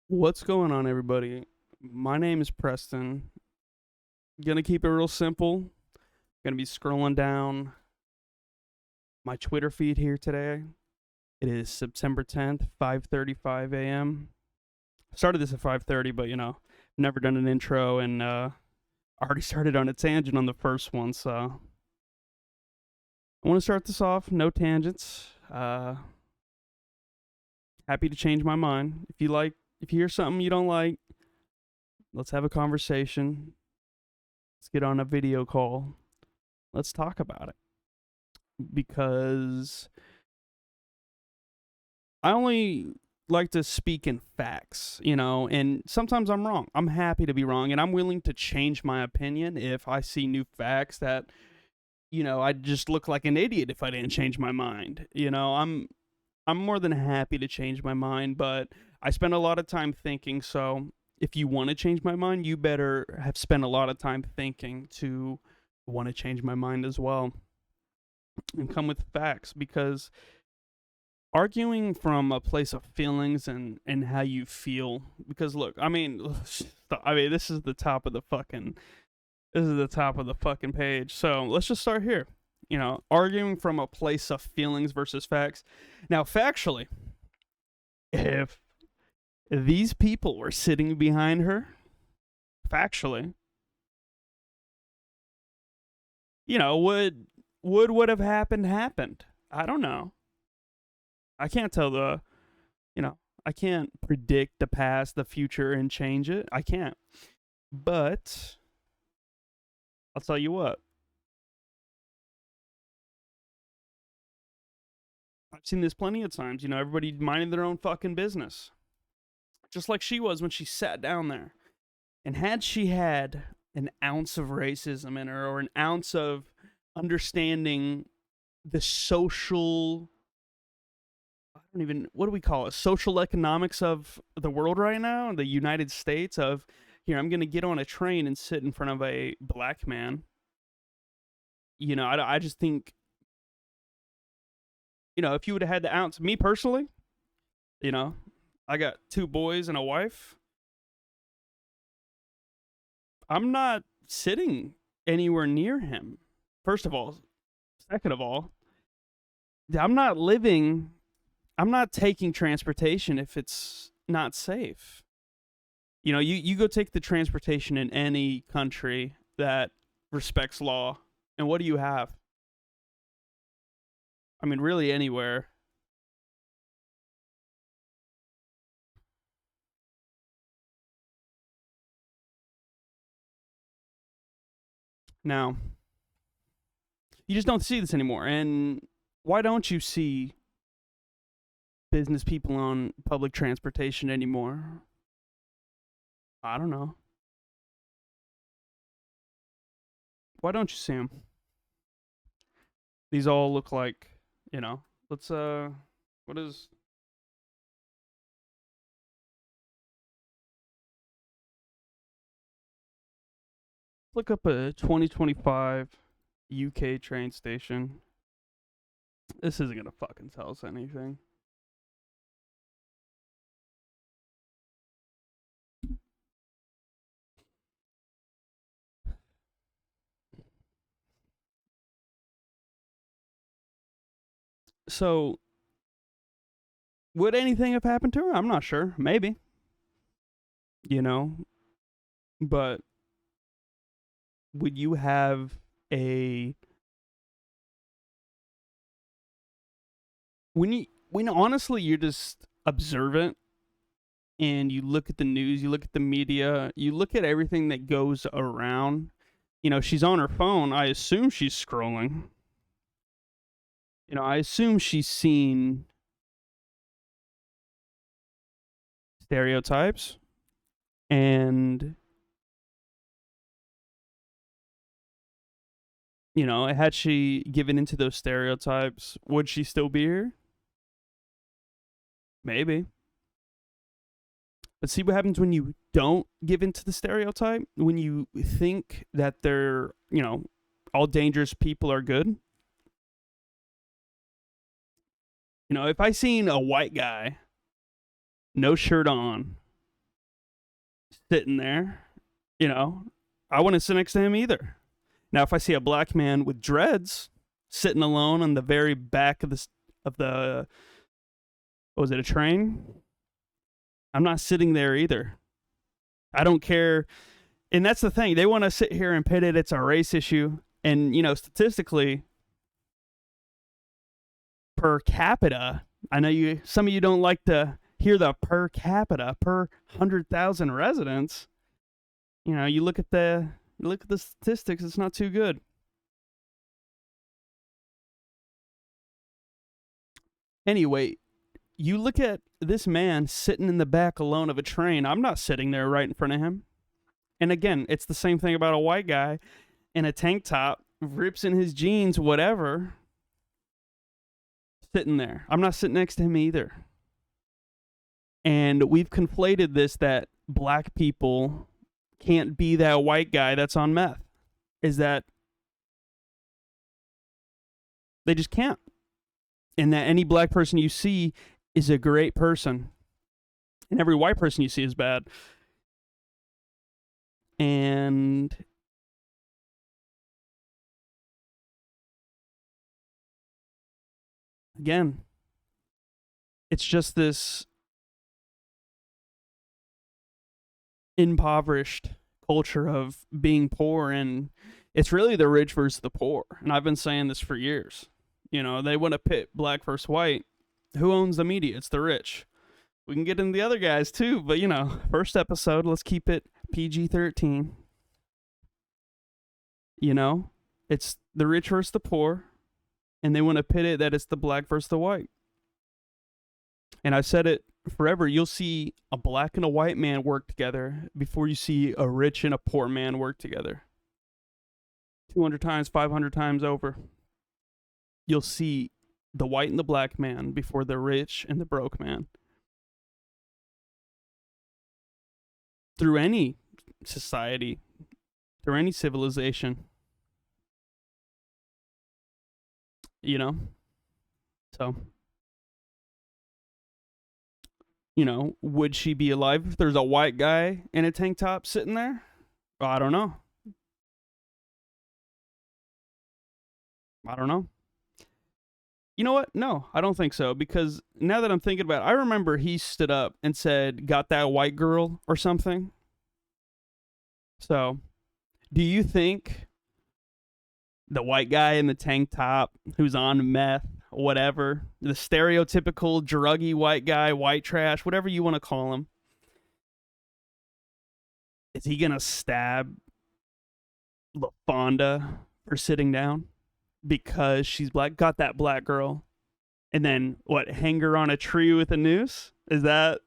What's going on, everybody? My name is Preston. Gonna keep it real simple. Gonna be scrolling down my Twitter feed here today. It is September 10th, 5:35 a.m. Started this at 5:30, but never done an intro, and I already started on a tangent on the first one, so I want to start this off. No tangents. Happy to change my mind. If you hear something you don't like, let's have a conversation. Let's get on a video call. Let's talk about it. Because I only like to speak in facts, and sometimes I'm wrong. I'm happy to be wrong, and I'm willing to change my opinion if I see new facts that, I'd just look like an idiot if I didn't change my mind. I'm more than happy to change my mind, but I spend a lot of time thinking, so if you want to change my mind, you better have spent a lot of time thinking to want to change my mind as well and come with facts, because arguing from a place of feelings and how you feel, because look, this is the top of the fucking page, so let's just start here. Arguing from a place of feelings versus facts. Now, factually, if these people were sitting behind her, factually, would what have happened? I don't know. I can't tell I can't predict the past, the future, and change it. I can't. But I'll tell you what. I've seen this plenty of times. Everybody minding their own fucking business. Just like she was when she sat down there. And had she had an ounce of racism in her, or an ounce of understanding the social, what do we call it? Social economics of the world right now, the United States, of, here, I'm going to get on a train and sit in front of a black man. I just think, if you would have had the ounce, me personally, I got 2 boys and a wife. I'm not sitting anywhere near him. First of all. Second of all, I'm not taking transportation if it's not safe. You go take the transportation in any country that respects law, and what do you have? I mean, really anywhere. Now, you just don't see this anymore. And why don't you see business people on public transportation anymore? I don't know. Why don't you see them? These all look like, let's, what is, look up a 2025 UK train station. This isn't gonna fucking tell us anything. So, would anything have happened to her? I'm not sure. Maybe. But would you have a when honestly you're just observant and you look at the news, you look at the media, you look at everything that goes around. She's on her phone. I assume she's scrolling. I assume she's seen stereotypes, and had she given into those stereotypes, would she still be here? Maybe. But see what happens when you don't give into the stereotype, when you think that they're, all dangerous people are good. If I seen a white guy, no shirt on, sitting there, you know, I wouldn't sit next to him either. Now, if I see a black man with dreads sitting alone on the very back of the what was it, a train? I'm not sitting there either. I don't care. And that's the thing. They want to sit here and pit it. It's a race issue. And, statistically, per capita, I know some of you don't like to hear the per capita, per 100,000 residents. You look at the statistics, it's not too good. Anyway, you look at this man sitting in the back alone of a train. I'm not sitting there right in front of him. And again, it's the same thing about a white guy in a tank top, rips in his jeans, whatever, sitting there. I'm not sitting next to him either. And we've conflated this that black people can't be that white guy that's on meth. Is that they just can't. And that any black person you see is a great person. And every white person you see is bad. And again, it's just this impoverished culture of being poor, and it's really the rich versus the poor. And I've been saying this for years. They want to pit black versus white. Who owns the media? It's the rich. We can get into the other guys too, but first episode, let's keep it PG-13. It's the rich versus the poor, and they want to pit it that it's the black versus the white. And I've said it forever. You'll see a black and a white man work together before you see a rich and a poor man work together. 200 times, 500 times over. You'll see the white and the black man before the rich and the broke man. Through any society, through any civilization. So, would she be alive if there's a white guy in a tank top sitting there? Well, I don't know. You know what? No, I don't think so, because now that I'm thinking about it, I remember he stood up and said, "Got that white girl," or something. So, do you think the white guy in the tank top who's on meth, whatever, the stereotypical druggy white guy, white trash, whatever you want to call him, is he going to stab LaFonda for sitting down because she's black? Got that black girl. And then, hang her on a tree with a noose? That's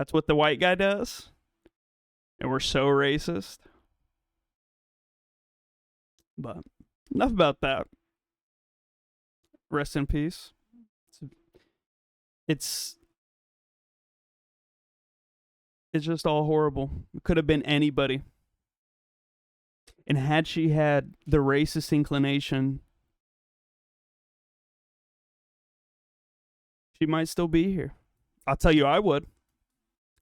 what the white guy does? And we're so racist. But enough about that. Rest in peace. It's just all horrible. It could have been anybody. And had she had the racist inclination, she might still be here. I'll tell you, I would.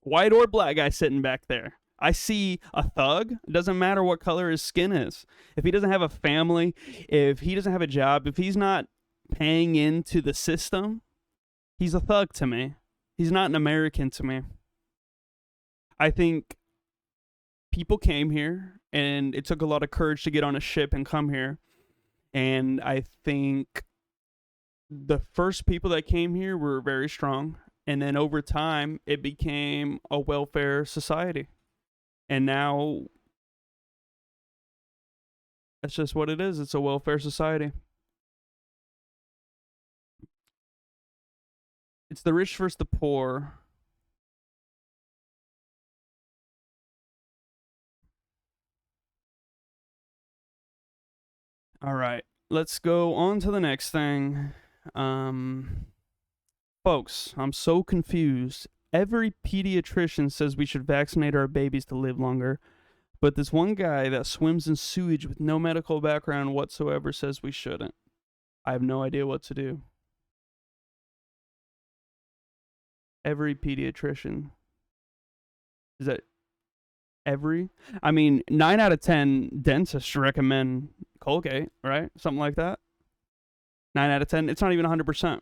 White or black guy sitting back there. I see a thug. It doesn't matter what color his skin is. If he doesn't have a family, if he doesn't have a job, if he's not paying into the system, he's a thug to me. He's not an American to me. I think people came here, and it took a lot of courage to get on a ship and come here. And I think the first people that came here were very strong. And then over time, it became a welfare society. And now, that's just what it is. It's a welfare society. It's the rich versus the poor. All right, let's go on to the next thing. Folks, I'm so confused. Every pediatrician says we should vaccinate our babies to live longer, but this one guy that swims in sewage with no medical background whatsoever says we shouldn't. I have no idea what to do. Every pediatrician. Is that Every, I mean, 9 out of 10 dentists recommend Colgate, right? Something like that. 9 out of 10. It's not even 100%.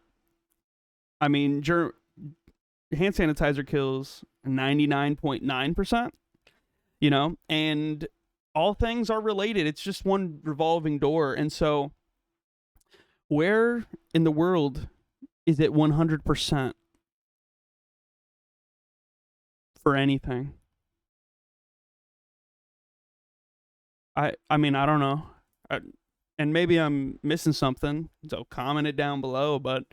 I mean, hand sanitizer kills 99.9%. And all things are related. It's just one revolving door, and so where in the world is it 100% for anything? I mean, I don't know. And maybe I'm missing something, so comment it down below, but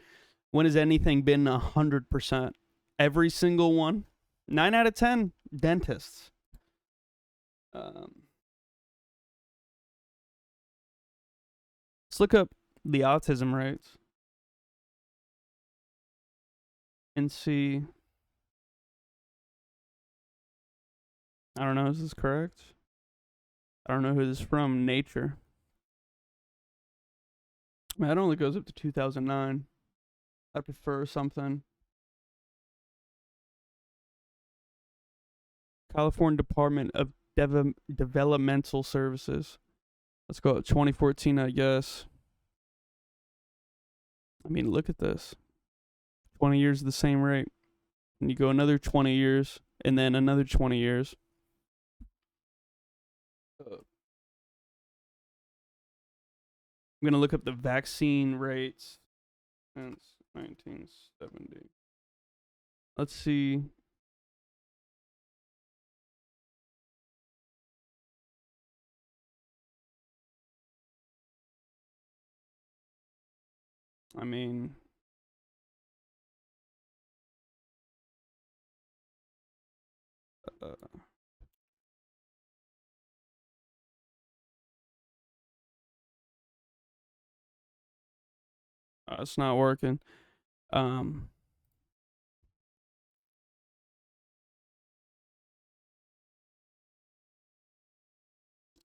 when has anything been 100%? Every single one? 9 out of 10 dentists. Let's look up the autism rates and see. I don't know, is this correct? I don't know who this is from. Nature. Man, it only goes up to 2009. I prefer something. California Department of Developmental Services. Let's go up 2014, I guess. I mean, look at this. 20 years at the same rate. And you go another 20 years, and then another 20 years. I'm going to look up the vaccine rates since 1970. Let's see. I mean, it's not working.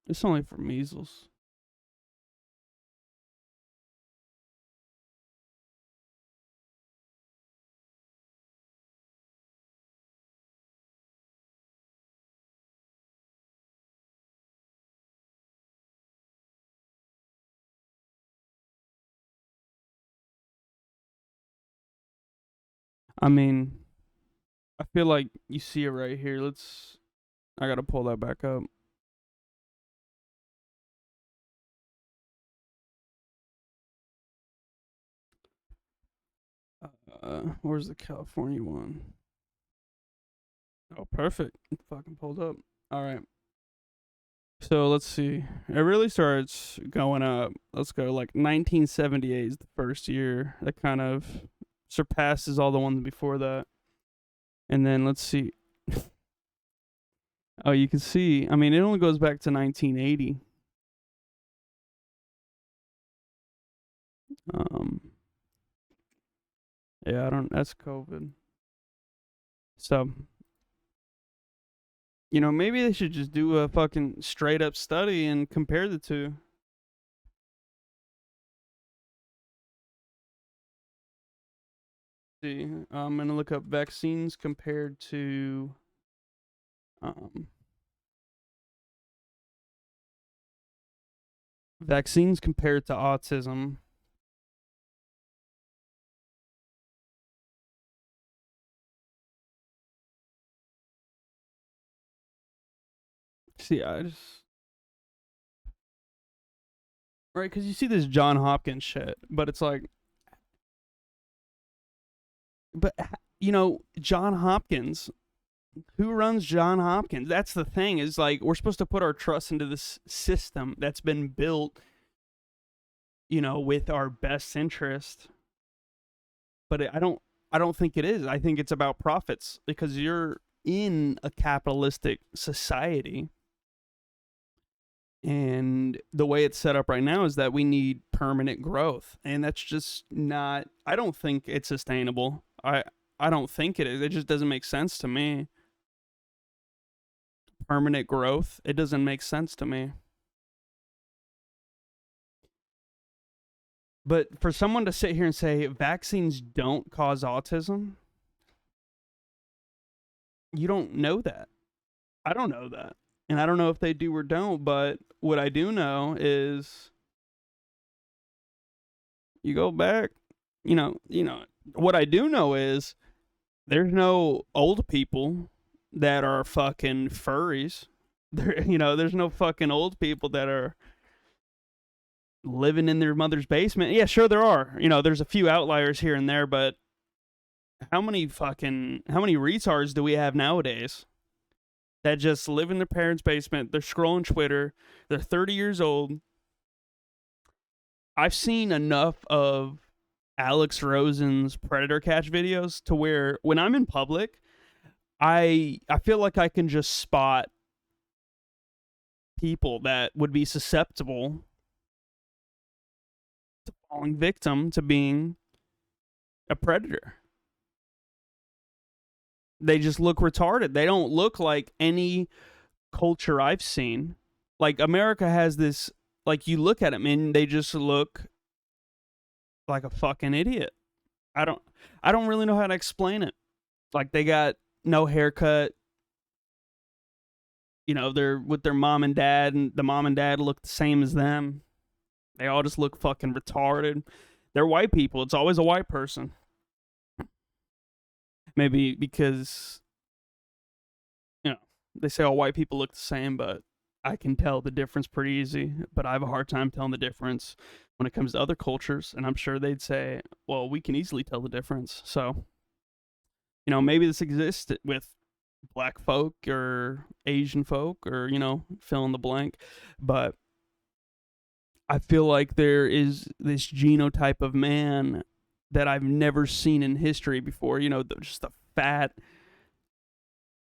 It's only for measles. I mean, I feel like you see it right here. I gotta pull that back up. Where's the California one? Oh, perfect. It fucking pulled up. All right. So let's see. It really starts going up. Let's go like 1978 is the first year that kind of surpasses all the ones before that. And then let's see. Oh, you can see. I mean, it only goes back to 1980. Yeah, I don't. That's COVID. So, maybe they should just do a fucking straight up study and compare the two. See, I'm gonna look up vaccines compared to vaccines compared to autism. See, I just right because you see this John Hopkins shit, but it's like, but John Hopkins. Who runs John Hopkins? That's the thing. Is like we're supposed to put our trust into this system that's been built, with our best interest. But I don't think it is. I think it's about profits because you're in a capitalistic society. And the way it's set up right now is that we need permanent growth. And that's just not, I don't think it's sustainable. I don't think it is. It just doesn't make sense to me. Permanent growth, it doesn't make sense to me. But for someone to sit here and say vaccines don't cause autism, you don't know that. I don't know that. And I don't know if they do or don't, but what I do know is you go back, what I do know is there's no old people that are fucking furries. There's no fucking old people that are living in their mother's basement. Yeah, sure there are. There's a few outliers here and there, but how many retards do we have nowadays that just live in their parents' basement? They're scrolling Twitter. They're 30 years old. I've seen enough of Alex Rosen's Predator Catch videos to where when I'm in public, I feel like I can just spot people that would be susceptible to falling victim to being a predator. They just look retarded. They don't look like any culture I've seen. Like America has this, like you look at them and they just look like a fucking idiot. I don't I don't really know how to explain it. Like they got no haircut. They're with their mom and dad, and the mom and dad look the same as them. They all just look fucking retarded. They're white people. It's always a white person. Maybe because, you know, they say all white people look the same, but I can tell the difference pretty easy. But I have a hard time telling the difference when it comes to other cultures. And I'm sure they'd say, well, we can easily tell the difference. So, maybe this exists with black folk or Asian folk or, fill in the blank. But I feel like there is this genotype of man that I've never seen in history before. Just the fat,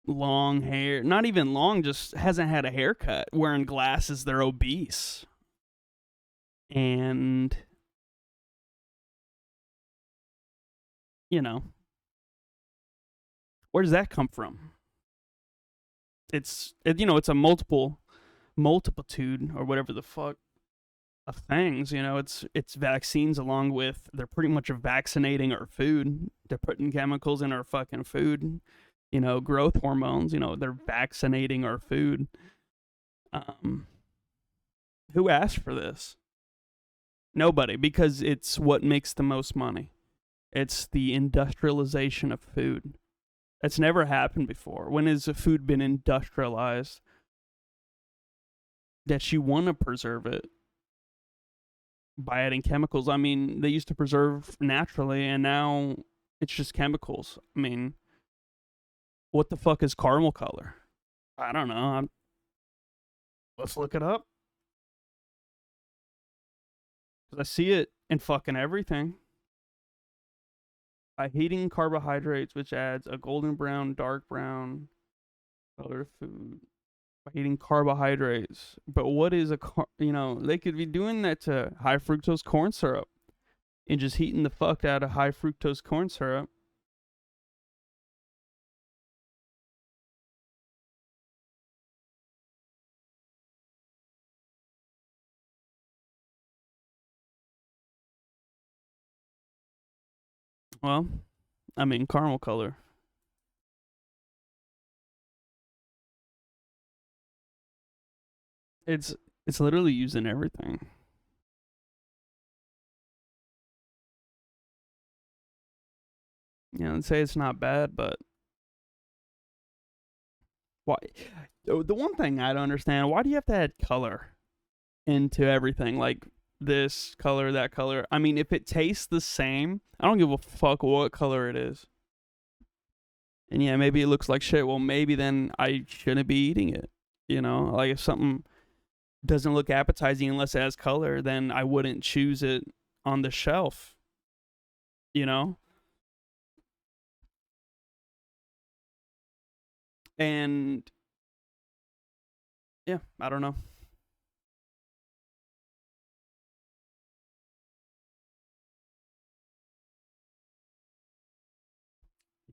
long hair. Not even long, just hasn't had a haircut. Wearing glasses, they're obese. And, you know, where does that come from? It's a multitude or whatever the fuck of things. It's vaccines along with they're pretty much vaccinating our food. They're putting chemicals in our fucking food. Growth hormones. They're vaccinating our food. Um, who asked for this? Nobody, because it's what makes the most money. It's the industrialization of food. That's never happened before. When has a food been industrialized that you want to preserve it by adding chemicals? I mean, they used to preserve naturally, and now it's just chemicals. I mean, what the fuck is caramel color? I don't know. Let's look it up. Because I see it in fucking everything. By heating carbohydrates, which adds a golden brown, dark brown color to food. By heating carbohydrates. But what is they could be doing that to high fructose corn syrup and just heating the fuck out of high fructose corn syrup. Well, I mean, caramel color. It's literally used in everything. Let's say it's not bad, but why? The one thing I don't understand, why do you have to add color into everything? Like this color, that color. I mean, if it tastes the same, I don't give a fuck what color it is. And yeah, maybe it looks like shit. Well, maybe then I shouldn't be eating it. Like if something doesn't look appetizing unless it has color, then I wouldn't choose it on the shelf. You know? And yeah, I don't know.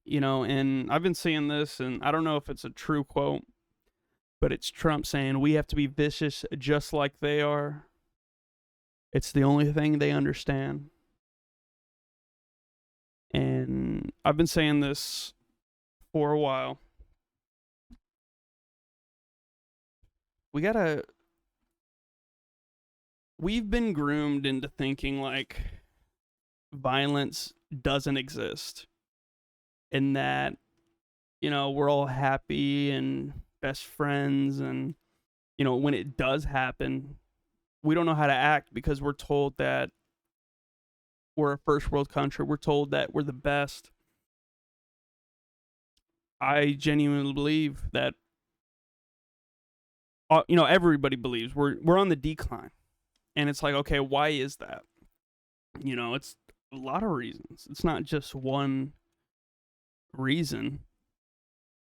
And I've been seeing this, and I don't know if it's a true quote, but it's Trump saying we have to be vicious just like they are. It's the only thing they understand. And I've been saying this for a while. we gotta. We've been groomed into thinking like violence doesn't exist, and that we're all happy and best friends, and when it does happen, we don't know how to act because we're told that we're a first world country. We're told that we're the best. I genuinely believe that everybody believes we're on the decline, and it's like, okay, why is that? It's a lot of reasons. It's not just one reason.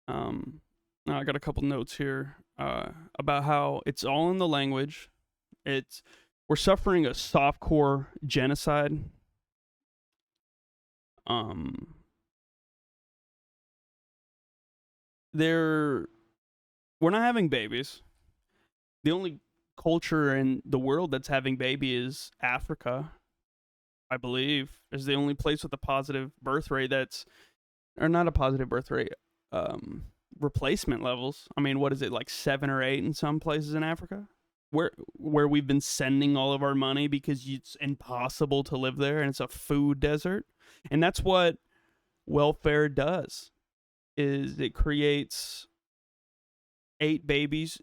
Now I got a couple notes here about how it's all in the language. We're suffering a softcore genocide. We're not having babies. The only culture in the world that's having baby is Africa, I believe, is the only place with a positive birth rate or not a positive birth rate, replacement levels. I mean, what is it, like 7 or 8 in some places in Africa? Where we've been sending all of our money because it's impossible to live there and it's a food desert. And that's what welfare does, is it creates 8 babies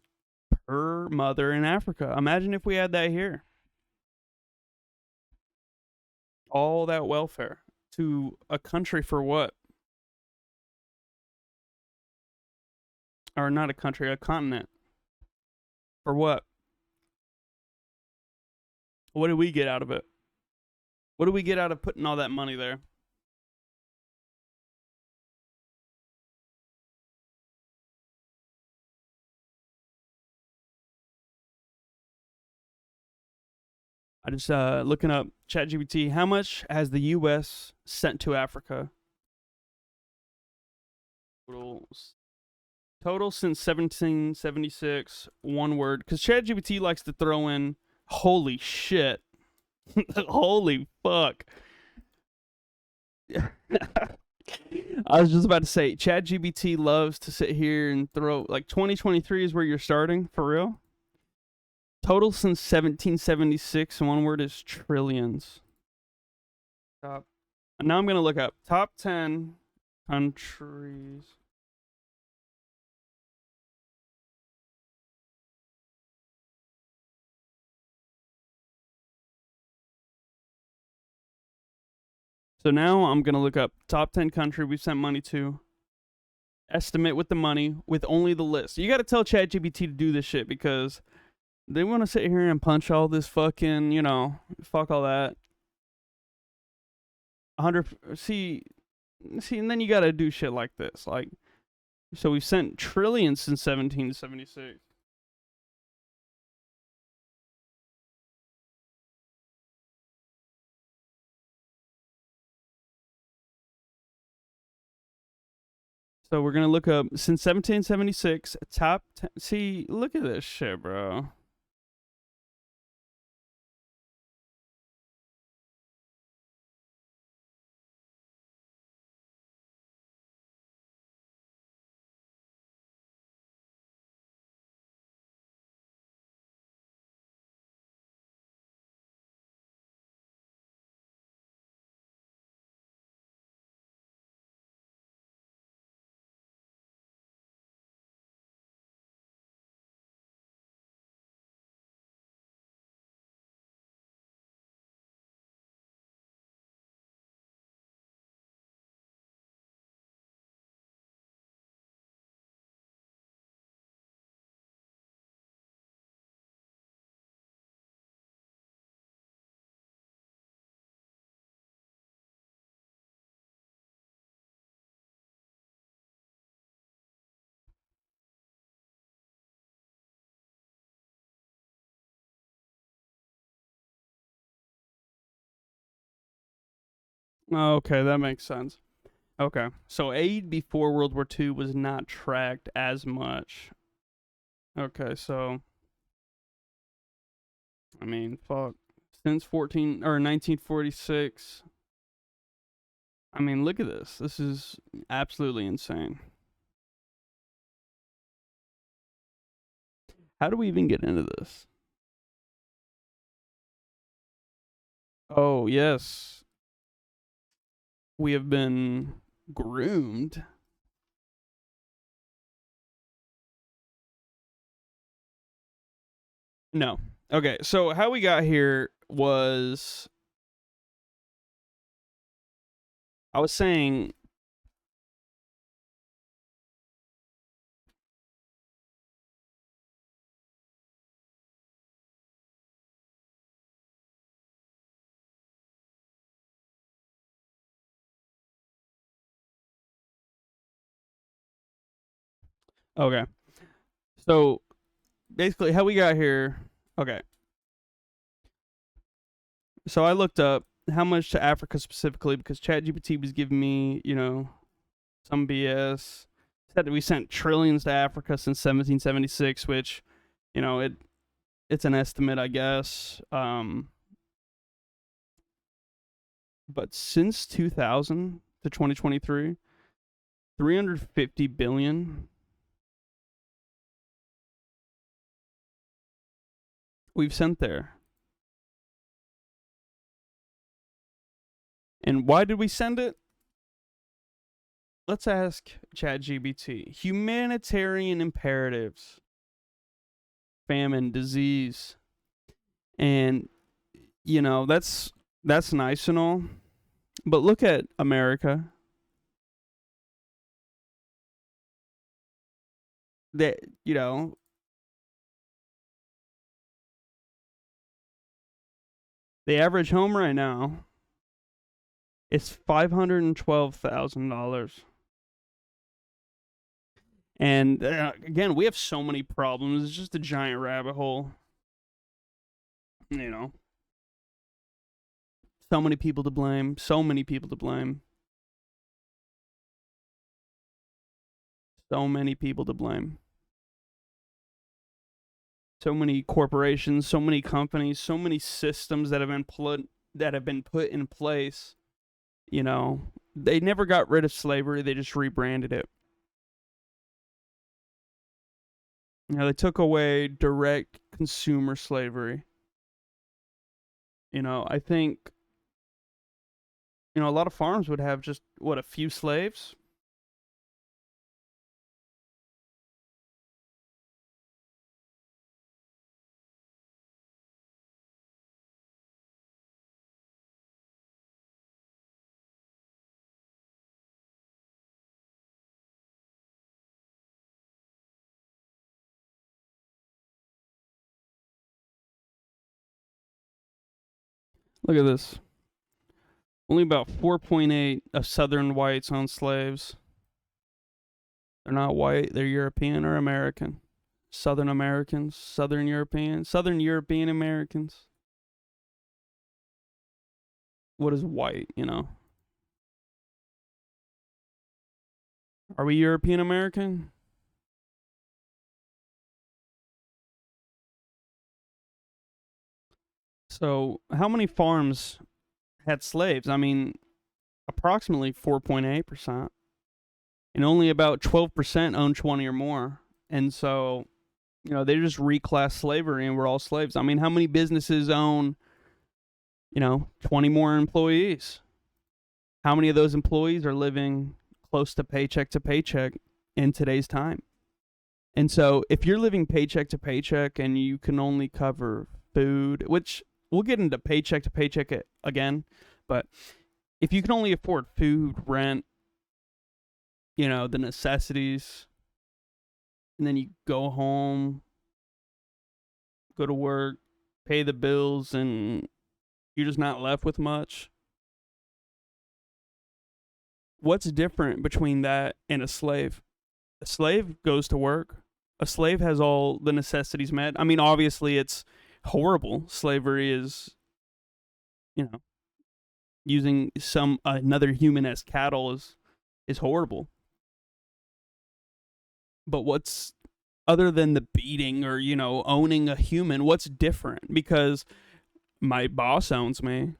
per mother in Africa. Imagine if we had that here. All that welfare to a country for what? Or not a country, a continent. For what? What do we get out of it? What do we get out of putting all that money there? I just looking up ChatGPT. How much has the U.S. sent to Africa? Total since 1776. One word, because ChatGPT likes to throw in "holy shit," "holy fuck." I was just about to say, ChatGPT loves to sit here and throw, like, 2023 is where you're starting for real. Total since 1776, and one word is trillions. Top. Now I'm gonna look up top 10 countries. So now I'm gonna look up top 10 country we've sent money to. Estimate with the money with only the list. You got to tell ChatGPT to do this shit because they want to sit here and punch all this fucking, fuck all that. 100. See, and then you got to do shit like this. Like, so we've sent trillions since 1776. So we're gonna look up since 1776 top 10. See, look at this shit, bro. Okay, that makes sense. Okay, so aid before World War II was not tracked as much. Okay, so I mean, fuck. Since 1946. I mean, look at this. This is absolutely insane. How do we even get into this? Oh, yes. We have been groomed. No. Okay, so how we got here was I was saying okay. So basically how we got here, okay. So I looked up how much to Africa specifically because ChatGPT was giving me, some BS. Said that we sent trillions to Africa since 1776, which, it's an estimate, I guess. But since 2000 to 2023, 350 billion we've sent there. And why did we send it? Let's ask ChatGPT. Humanitarian imperatives, famine, disease, and that's nice and all. But look at America. That the average home right now is $512,000. And again, we have so many problems. It's just a giant rabbit hole. So many people to blame. So many people to blame. So many people to blame. So many corporations, so many companies, so many systems that have been put in place. They never got rid of slavery. They just rebranded it. They took away direct consumer slavery. I think, a lot of farms would have just, a few slaves? Look at this. Only about 4.8 of Southern whites own slaves. They're not white, they're European or American. Southern Americans, Southern European Americans. What is white, Are we European American? So, how many farms had slaves? I mean, approximately 4.8%. And only about 12% own 20 or more. And so, they just reclass slavery and we're all slaves. I mean, how many businesses own, 20 more employees? How many of those employees are living close to paycheck in today's time? And so, if you're living paycheck to paycheck and you can only cover food, which we'll get into paycheck to paycheck again, but if you can only afford food, rent, the necessities, and then you go home, go to work, pay the bills, and you're just not left with much. What's different between that and a slave? A slave goes to work. A slave has all the necessities met. I mean, obviously, it's horrible. Slavery is, using another human as cattle is horrible. But what's other than the beating or owning a human? What's different? Because my boss owns me.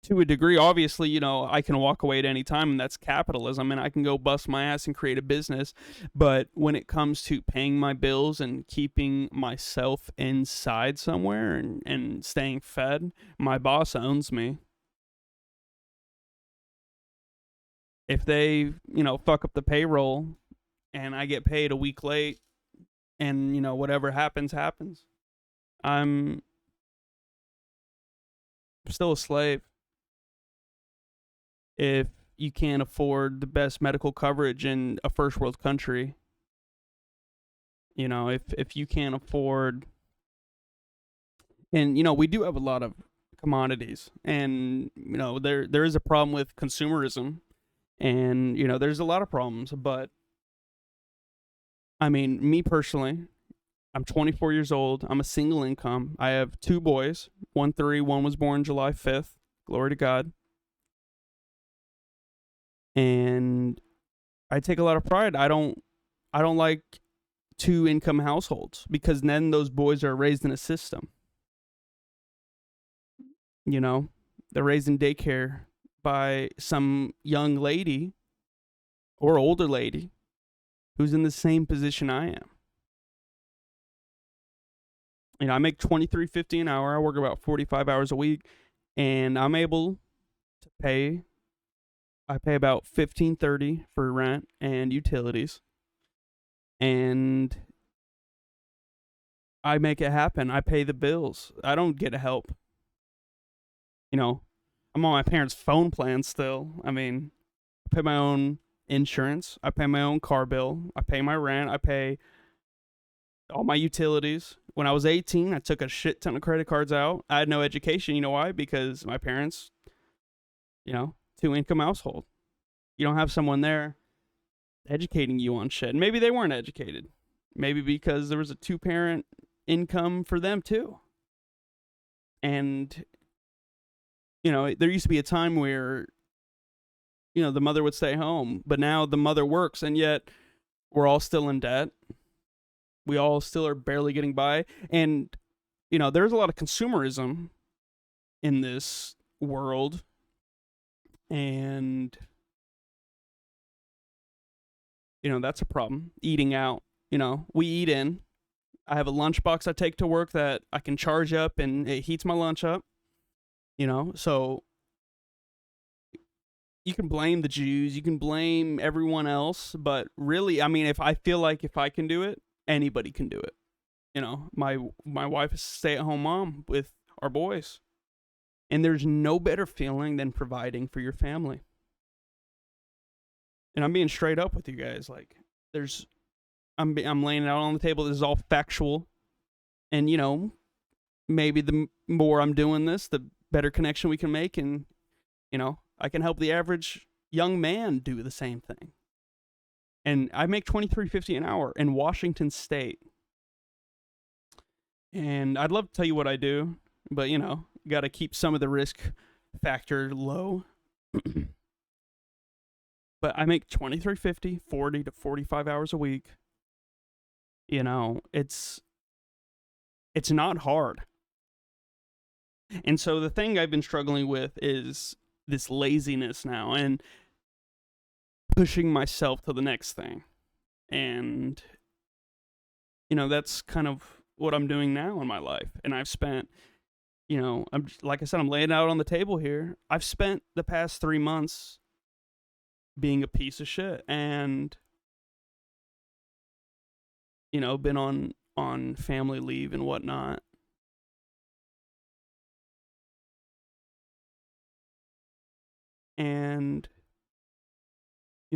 to a degree, obviously, I can walk away at any time, and that's capitalism, and I can go bust my ass and create a business. But when it comes to paying my bills and keeping myself inside somewhere and staying fed, my boss owns me. If they, fuck up the payroll and I get paid a week late and, whatever happens, happens, I'm still a slave. If you can't afford the best medical coverage in a first world country, if you can't afford, and we do have a lot of commodities, and there is a problem with consumerism, and there's a lot of problems, but I mean, me personally, I'm 24 years old. I'm a single income. I have 2 boys, 1 was born July 5th. Glory to God. And I take a lot of pride. I don't like 2 income households, because then those boys are raised in a system. They're raised in daycare by some young lady or older lady who's in the same position I am. I make $23.50 an hour. I work about 45 hours a week, and I'm able to pay. I pay about $15.30 for rent and utilities, and I make it happen. I pay the bills. I don't get help. I'm on my parents' phone plan still. I mean, I pay my own insurance. I pay my own car bill. I pay my rent. I pay all my utilities. When I was 18, I took a shit ton of credit cards out. I had no education. You know why? Because my parents, 2-income household. You don't have someone there educating you on shit. And maybe they weren't educated. Maybe because there was a 2-parent income for them too. And, there used to be a time where, the mother would stay home, but now the mother works, and yet we're all still in debt. We all still are barely getting by. And, there's a lot of consumerism in this world. And, that's a problem. Eating out. We eat in. I have a lunchbox I take to work that I can charge up, and it heats my lunch up. So you can blame the Jews, you can blame everyone else, but really, I mean, if I can do it, anybody can do it. My wife is a stay-at-home mom with our boys, and there's no better feeling than providing for your family. And I'm being straight up with you guys. Like, I'm laying it out on the table. This is all factual, and maybe the more I'm doing this, the better connection we can make, and I can help the average young man do the same thing. And I make $23.50 an hour in Washington State. And I'd love to tell you what I do, but got to keep some of the risk factor low. But I make $23.50, 40 to 45 hours a week. It's not hard. And so the thing I've been struggling with is this laziness now, and pushing myself to the next thing. And, that's kind of what I'm doing now in my life. And I've spent, like I said, I'm laying out on the table here. I've spent the past 3 months being a piece of shit, and, been on family leave and whatnot. And,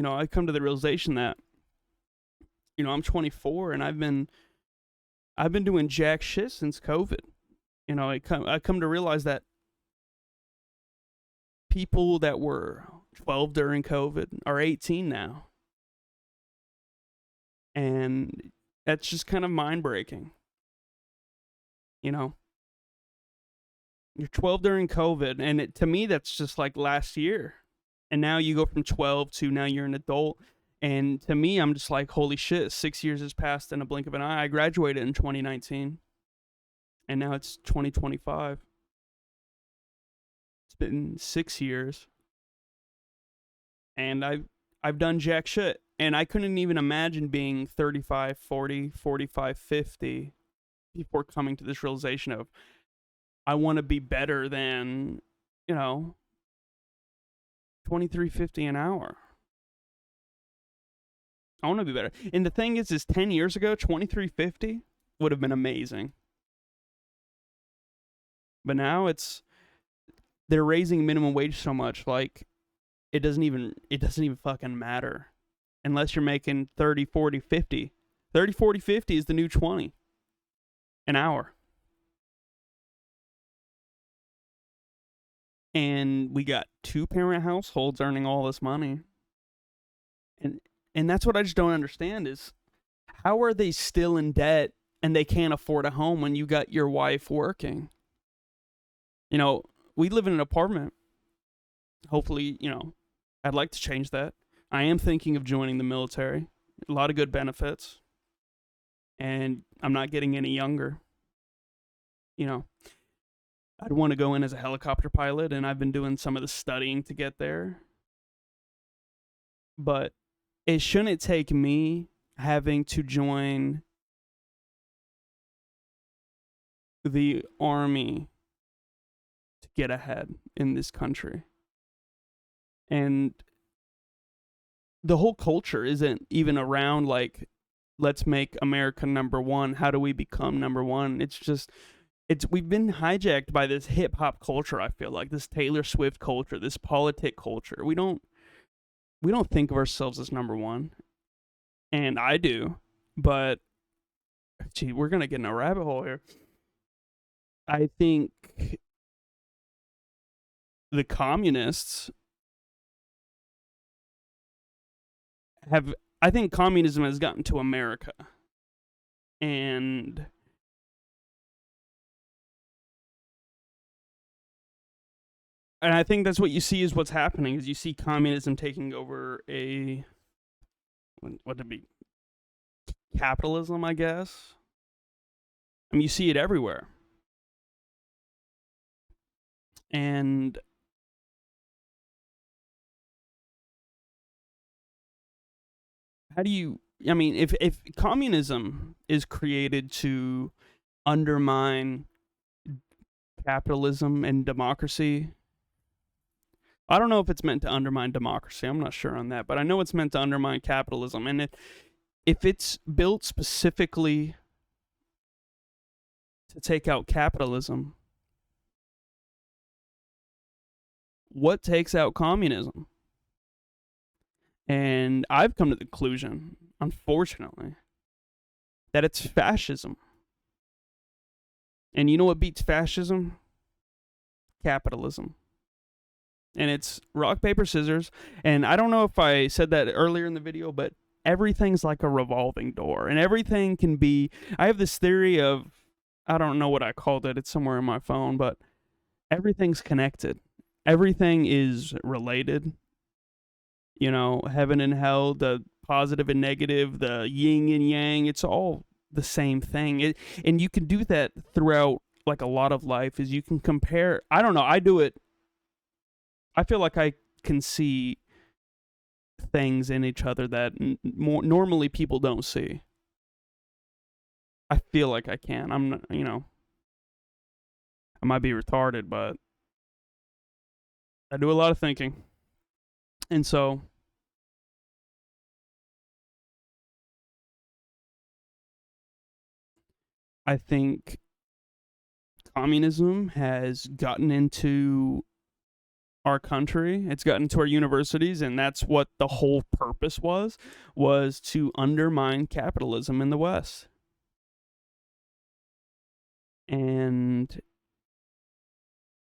I come to the realization that, I'm 24, and I've been doing jack shit since COVID. I come to realize that people that were 12 during COVID are 18 now. And that's just kind of mind-breaking. You're 12 during COVID, and to me, that's just like last year. And now you go from 12 to now you're an adult. And to me, I'm just like, holy shit, 6 years has passed in a blink of an eye. I graduated in 2019, and now it's 2025. It's been 6 years, and I've done jack shit, and I couldn't even imagine being 35, 40, 45, 50 before coming to this realization of I want to be better than, you know, 23.50 an hour. I want to be better. And the thing is 10 years ago, 23.50 would have been amazing. But now they're raising minimum wage so much, like it doesn't even fucking matter unless you're making 30, 40, 50. 30, 40, 50 is the new 20 an hour. And we got 2-parent households earning all this money. And that's what I just don't understand is how are they still in debt and they can't afford a home when you got your wife working? You know, we live in an apartment. Hopefully, I'd like to change that. I am thinking of joining the military. A lot of good benefits. And I'm not getting any younger. I'd want to go in as a helicopter pilot, and I've been doing some of the studying to get there. But it shouldn't take me having to join the army to get ahead in this country. And the whole culture isn't even around like, let's make America number one. How do we become number one? We've been hijacked by this hip hop culture. I feel like this Taylor Swift culture, this politic culture. We don't think of ourselves as number one, and I do, but gee, we're gonna get in a rabbit hole here. I think the communists I think communism has gotten to America, and I think that's what you see is what's happening is you see communism taking over what to be capitalism, I guess. I mean, you see it everywhere. And if communism is created to undermine capitalism and democracy, I don't know if it's meant to undermine democracy. I'm not sure on that, but I know it's meant to undermine capitalism. And if it's built specifically to take out capitalism, what takes out communism? And I've come to the conclusion, unfortunately, that it's fascism. And you know what beats fascism? Capitalism. And it's rock, paper, scissors. And I don't know if I said that earlier in the video, but everything's like a revolving door. And everything can be... I have this theory of... I don't know what I called it. It's somewhere in my phone. But everything's connected. Everything is related. Heaven and hell, the positive and negative, the yin and yang. It's all the same thing. And you can do that throughout like a lot of life. Is you can compare... I don't know. I do it... I feel like I can see things in each other that normally people don't see. I feel like I can. I'm not, I might be retarded, but I do a lot of thinking. And so I think communism has gotten into our country. It's gotten to our universities, and that's what the whole purpose was to undermine capitalism in the West. And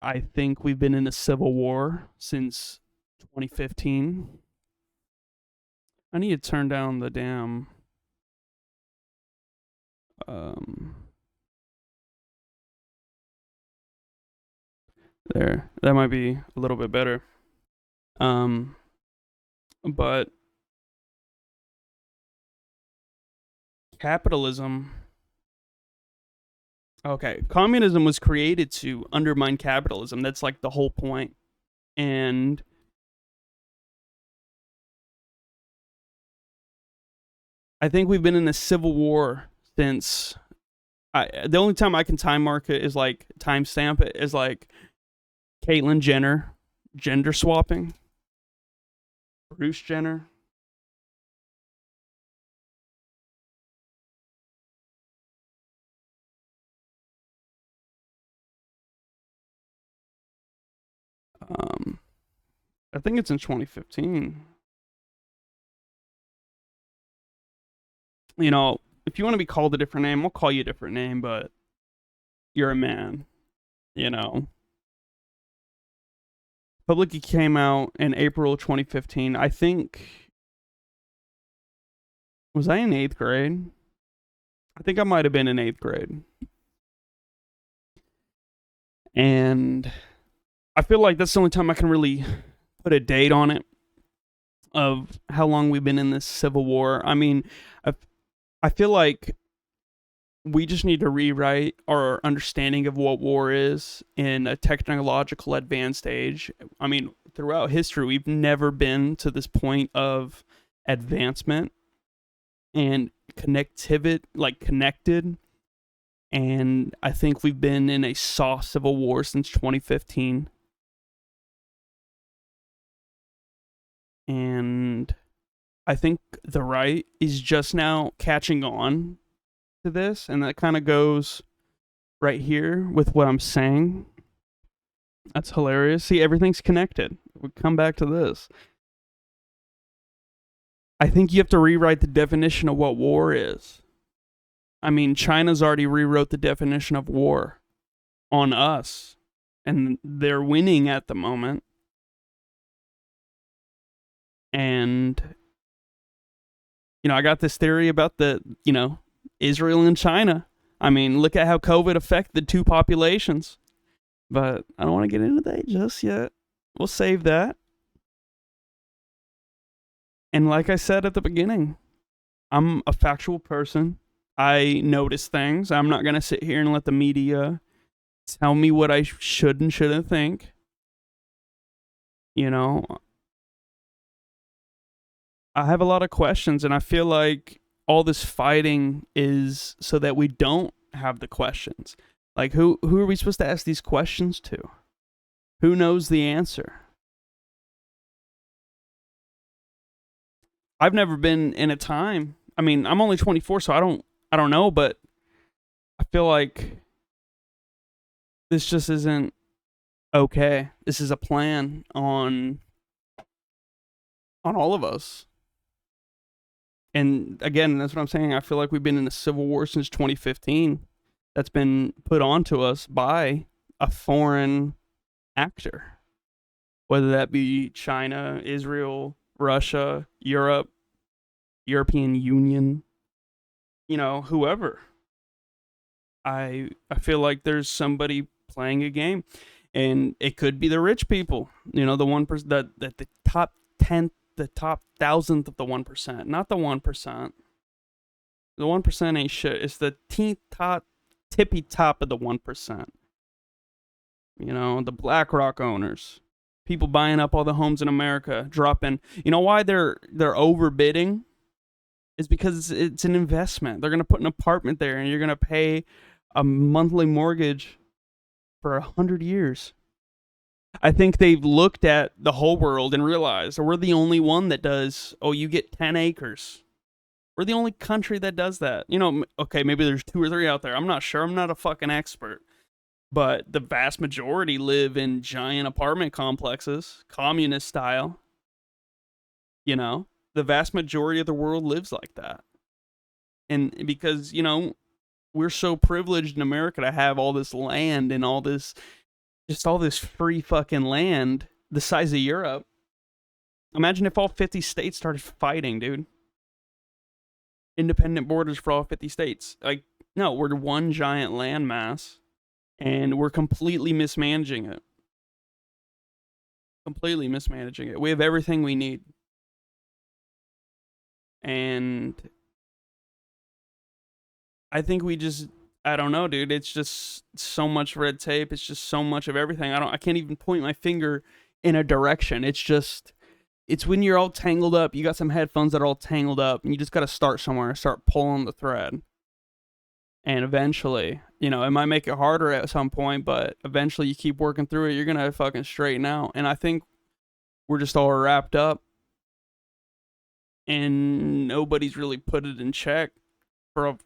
I think we've been in a civil war since 2015. I need to turn down the damn there. That might be a little bit better. But capitalism Okay, communism was created to undermine capitalism. That's like the whole point. And I think we've been in a civil war since the only time I can time mark it is like timestamp it is like Caitlyn Jenner gender swapping, Bruce Jenner. Um, I think it's in 2015. You know, if you want to be called a different name, I'll call you a different name, but you're a man. You know, Public came out in April 2015. I think, was I in eighth grade? I think I might have been in eighth grade. And I feel like that's the only time I can really put a date on it of how long we've been in this civil war. I mean, I, I feel like we just need to rewrite our understanding of what war is in a technological advanced age. I mean, throughout history, we've never been to this point of advancement and connectivity, like connected. And I think we've been in a soft civil war since 2015. And I think the right is just now catching on to this. And that kind of goes right here with what I'm saying. That's hilarious. See, everything's connected. We come back to this. I think you have to rewrite the definition of what war is. I mean, China's already rewrote the definition of war on us, and they're winning at the moment. And, I got this theory about Israel and China. I mean, look at how COVID affected the two populations. But I don't want to get into that just yet. We'll save that. And like I said at the beginning, I'm a factual person. I notice things. I'm not going to sit here and let the media tell me what I should and shouldn't think. I have a lot of questions, and I feel like all this fighting is so that we don't have the questions. Like, who are we supposed to ask these questions to? Who knows the answer? I've never been in a time. I mean, I'm only 24, so I don't know, but I feel like this just isn't okay. This is a plan on all of us. And again, that's what I'm saying. I feel like we've been in a civil war since 2015 that's been put onto us by a foreign actor, whether that be China, Israel, Russia, Europe, European Union, whoever. I feel like there's somebody playing a game, and it could be the rich people. The 1% that the top 10, the top thousandth of the 1%, not the 1%. The 1% ain't shit. It's the tippy top of the 1%. The BlackRock owners, people buying up all the homes in America, dropping. You know why they're overbidding? Is because it's an investment. They're gonna put an apartment there, and you're gonna pay a monthly mortgage for 100 years. I think they've looked at the whole world and realized we're the only one that does. Oh, you get 10 acres. We're the only country that does that. Okay, maybe there's 2 or 3 out there. I'm not sure. I'm not a fucking expert. But the vast majority live in giant apartment complexes, communist style. The vast majority of the world lives like that. And because, we're so privileged in America to have all this land and all this free fucking land the size of Europe. Imagine if all 50 states started fighting, dude. Independent borders for all 50 states. Like, no, we're one giant landmass, and we're completely mismanaging it. Completely mismanaging it. We have everything we need. And I think I don't know, dude. It's just so much red tape. It's just so much of everything. I can't even point my finger in a direction. It's when you're all tangled up. You got some headphones that are all tangled up, and you just got to start somewhere and start pulling the thread. And eventually, it might make it harder at some point, but eventually you keep working through it, you're going to fucking straighten out. And I think we're just all wrapped up, and nobody's really put it in check for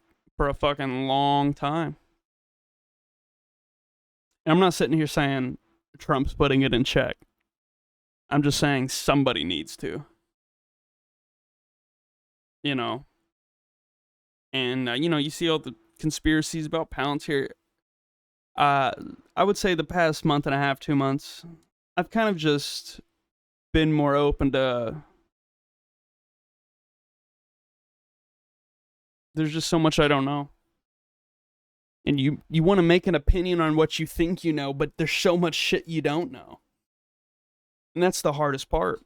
a fucking long time. And I'm not sitting here saying Trump's putting it in check. I'm just saying somebody needs to. And, you see all the conspiracies about Palantir. I would say the past month and a half, 2 months, I've kind of just been more open to. There's just so much I don't know. And you want to make an opinion on what you think you know, but there's so much shit you don't know. And that's the hardest part.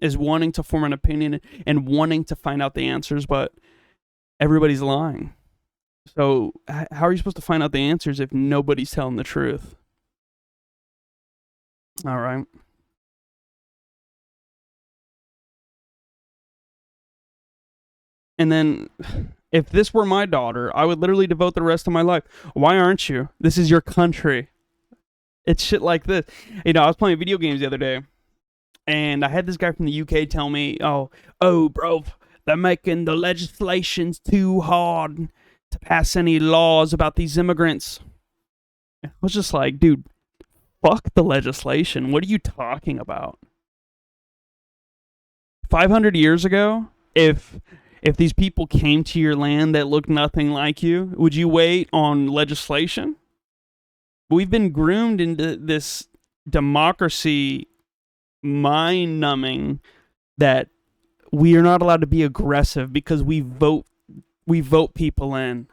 Is wanting to form an opinion and wanting to find out the answers, but everybody's lying. So how are you supposed to find out the answers if nobody's telling the truth? All right. And then, if this were my daughter, I would literally devote the rest of my life. Why aren't you? This is your country. It's shit like this. I was playing video games the other day, and I had this guy from the UK tell me, oh, bro, they're making the legislations too hard to pass any laws about these immigrants. I was just like, dude, fuck the legislation. What are you talking about? 500 years ago, if these people came to your land that looked nothing like you, would you wait on legislation? We've been groomed into this democracy mind-numbing that we are not allowed to be aggressive because we vote people in.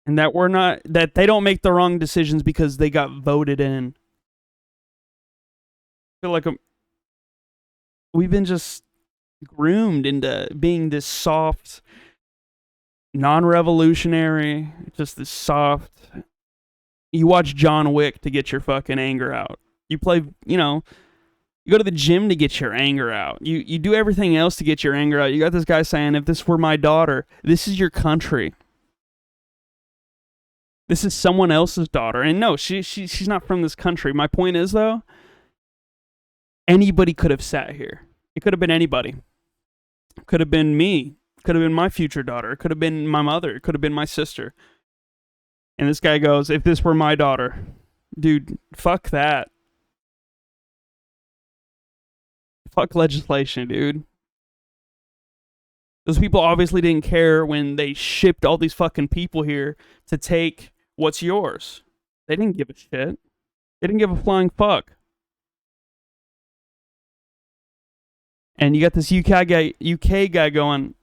And that they don't make the wrong decisions because they got voted in. I feel like we've been just groomed into being this soft, non-revolutionary, just this soft. You watch John Wick to get your fucking anger out. You play, you go to the gym to get your anger out. You do everything else to get your anger out. You got this guy saying, if this were my daughter, this is your country. This is someone else's daughter. And no, she's not from this country. My point is, though, anybody could have sat here. It could have been anybody. It could have been me. It could have been my future daughter. It could have been my mother. It could have been my sister. And this guy goes, if this were my daughter. Dude, fuck that. Fuck legislation, dude. Those people obviously didn't care when they shipped all these fucking people here to take what's yours. They didn't give a shit. They didn't give a flying fuck. And you got this UK guy going,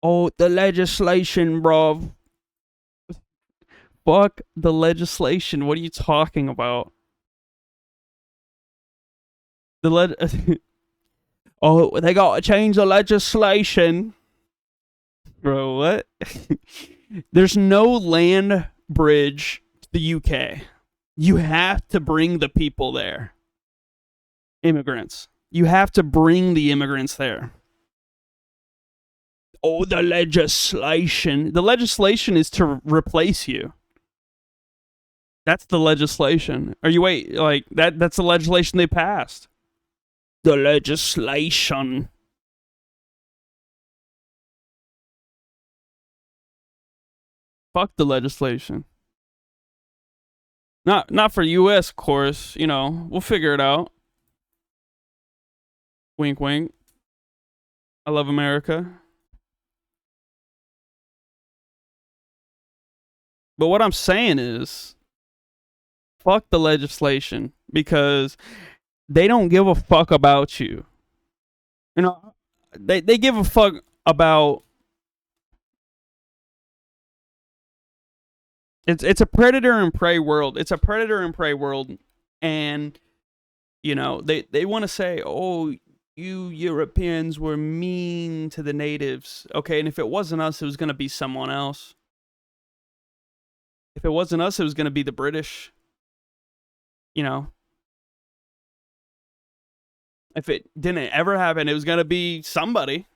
oh, the legislation, bro. Fuck the legislation. What are you talking about? Oh, they got to change the legislation. Bro, what? There's no land bridge to the UK. You have to bring the people there. Immigrants. You have to bring the immigrants there. Oh, the legislation. The legislation is to replace you. That's the legislation. That's the legislation they passed. The legislation. Fuck the legislation. Not for US, of course. We'll figure it out. Wink, wink. I love America. But what I'm saying is, fuck the legislation, because they don't give a fuck about you. They give a fuck about. It's a predator and prey world. It's a predator and prey world, and they want to say, oh, you Europeans were mean to the natives. Okay, and if it wasn't us, it was going to be someone else. If it wasn't us, it was going to be the British. You know, if it didn't ever happen, it was going to be somebody.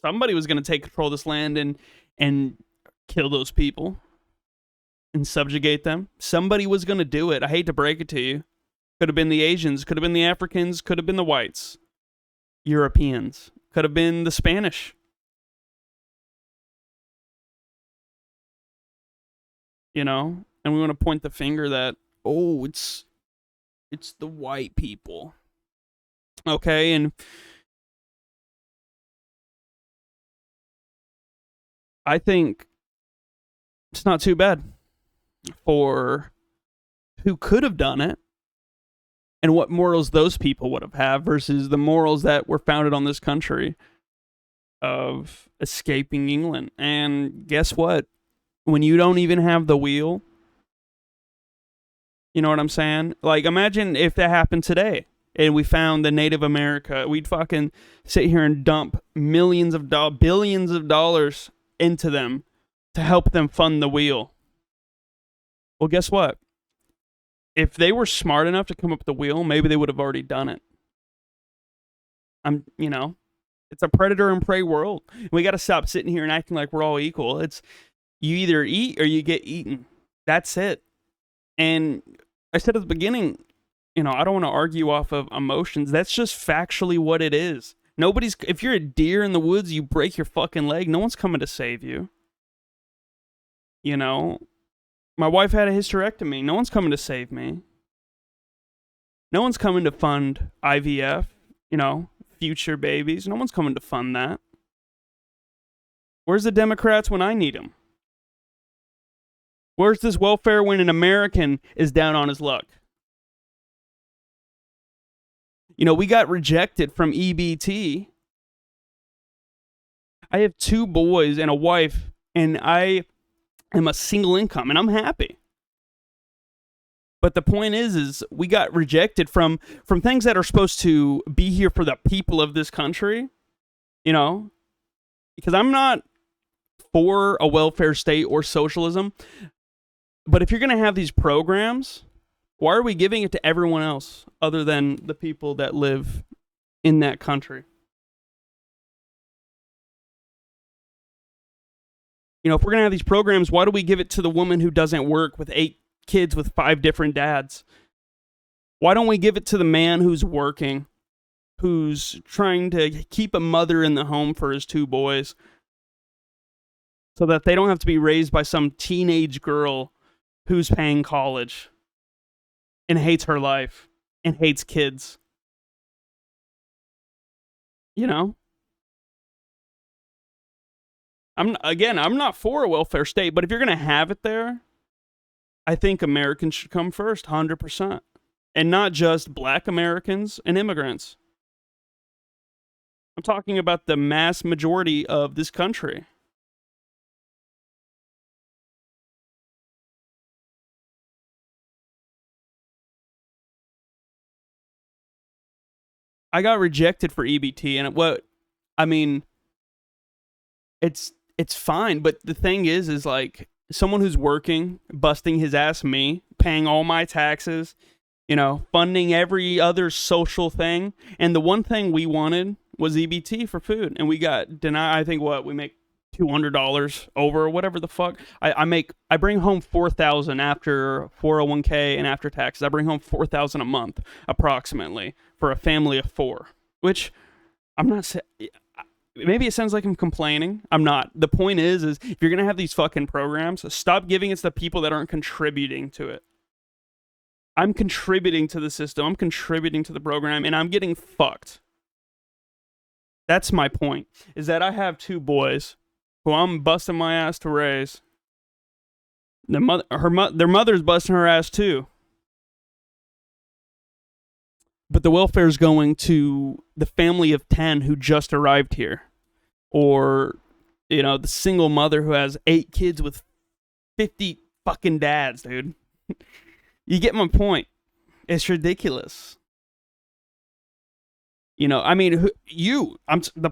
Somebody was going to take control of this land and kill those people and subjugate them. Somebody was going to do it. I hate to break it to you. Could have been the Asians, could have been the Africans, could have been the whites, Europeans, could have been the Spanish. You know, and we want to point the finger that, oh, it's the white people. Okay, and I think it's not too bad for who could have done it and what morals those people would have had versus the morals that were founded on this country of escaping England. And guess what? When you don't even have the wheel, you know what I'm saying? Like, imagine if that happened today and we found the Native America. We'd fucking sit here and dump billions of dollars into them to help them fund the wheel. Well, guess what? If they were smart enough to come up with the wheel, maybe they would have already done it. It's a predator and prey world. We got to stop sitting here and acting like we're all equal. It's you either eat or you get eaten. That's it. And I said at the beginning, I don't want to argue off of emotions. That's just factually what it is. If you're a deer in the woods, you break your fucking leg, no one's coming to save you. My wife had a hysterectomy. No one's coming to save me. No one's coming to fund IVF, future babies. No one's coming to fund that. Where's the Democrats when I need them? Where's this welfare when an American is down on his luck? We got rejected from EBT. I have 2 boys and a wife, and I am a single income, and I'm happy. But the point is we got rejected from things that are supposed to be here for the people of this country, because I'm not for a welfare state or socialism. But if you're going to have these programs, why are we giving it to everyone else other than the people that live in that country? If we're going to have these programs, why do we give it to the woman who doesn't work with 8 kids with 5 different dads? Why don't we give it to the man who's working, who's trying to keep a mother in the home for his 2 boys so that they don't have to be raised by some teenage girl who's paying college and hates her life and hates kids? I'm not for a welfare state, but if you're going to have it there, I think Americans should come first, 100%. And not just black Americans and immigrants. I'm talking about the mass majority of this country. I got rejected for EBT, and it's fine, but the thing is like someone who's working, busting his ass, me, paying all my taxes, funding every other social thing, and the one thing we wanted was EBT for food, and we got denied. I think we make $200 over, whatever the fuck. I bring home $4,000 after 401k and after taxes. I bring home $4,000 a month approximately for a family of 4, which I'm not saying. Maybe it sounds like I'm complaining. I'm not. The point is if you're gonna have these fucking programs, stop giving it to the people that aren't contributing to it. I'm contributing to the system. I'm contributing to the program, and I'm getting fucked. That's my point. Is that I have 2 boys who I'm busting my ass to raise. Their mother's busting her ass too. But the welfare is going to the family of 10 who just arrived here. Or, the single mother who has 8 kids with 50 fucking dads, dude. You get my point. It's ridiculous. The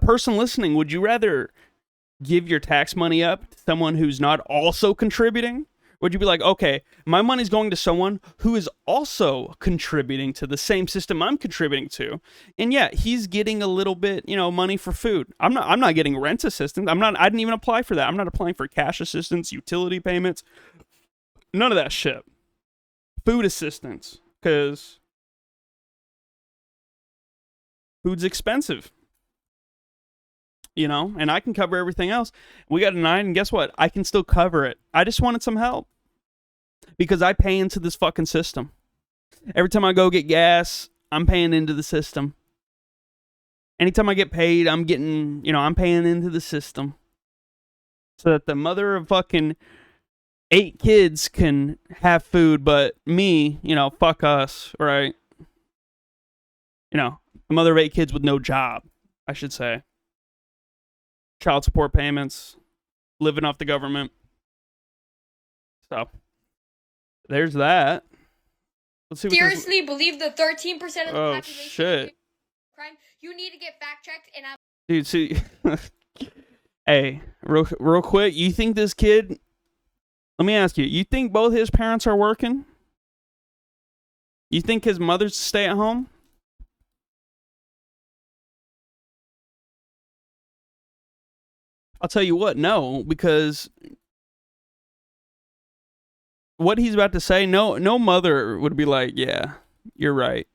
person listening, would you rather give your tax money up to someone who's not also contributing? Would you be like, okay, my money's going to someone who is also contributing to the same system I'm contributing to, and yeah, he's getting a little bit, money for food. I'm not getting rent assistance. I didn't even apply for that. I'm not applying for cash assistance, utility payments, none of that shit. Food assistance, because food's expensive. And I can cover everything else. We got a 9, and guess what? I can still cover it. I just wanted some help because I pay into this fucking system. Every time I go get gas, I'm paying into the system. Anytime I get paid, I'm paying into the system so that the mother of fucking 8 kids can have food, but me, fuck us, right? The mother of 8 kids with no job, I should say. Child support payments, living off the government. So, there's that. Let's see what seriously believe the 13% of the population shit. crime. You need to get fact checked, and I'm dude. See, hey, real quick. You think this kid? Let me ask you. You think both his parents are working? You think his mother's stay at home? I'll tell you what, no, because what he's about to say, no mother would be like, yeah, you're right.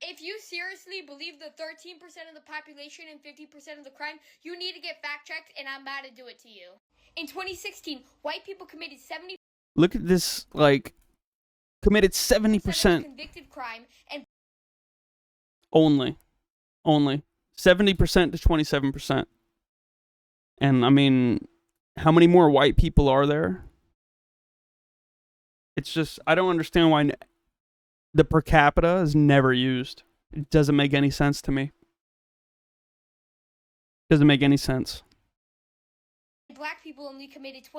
If you seriously believe the 13% of the population and 50% of the crime, you need to get fact checked, and I'm about to do it to you. In 2016, white people committed 70%. Look at this, committed 70% convicted crime, and only 70% to 27%. And I mean, how many more white people are there? It's just, I don't understand why the per capita is never used. It doesn't make any sense to me. Doesn't make any sense. Black people only committed 27%.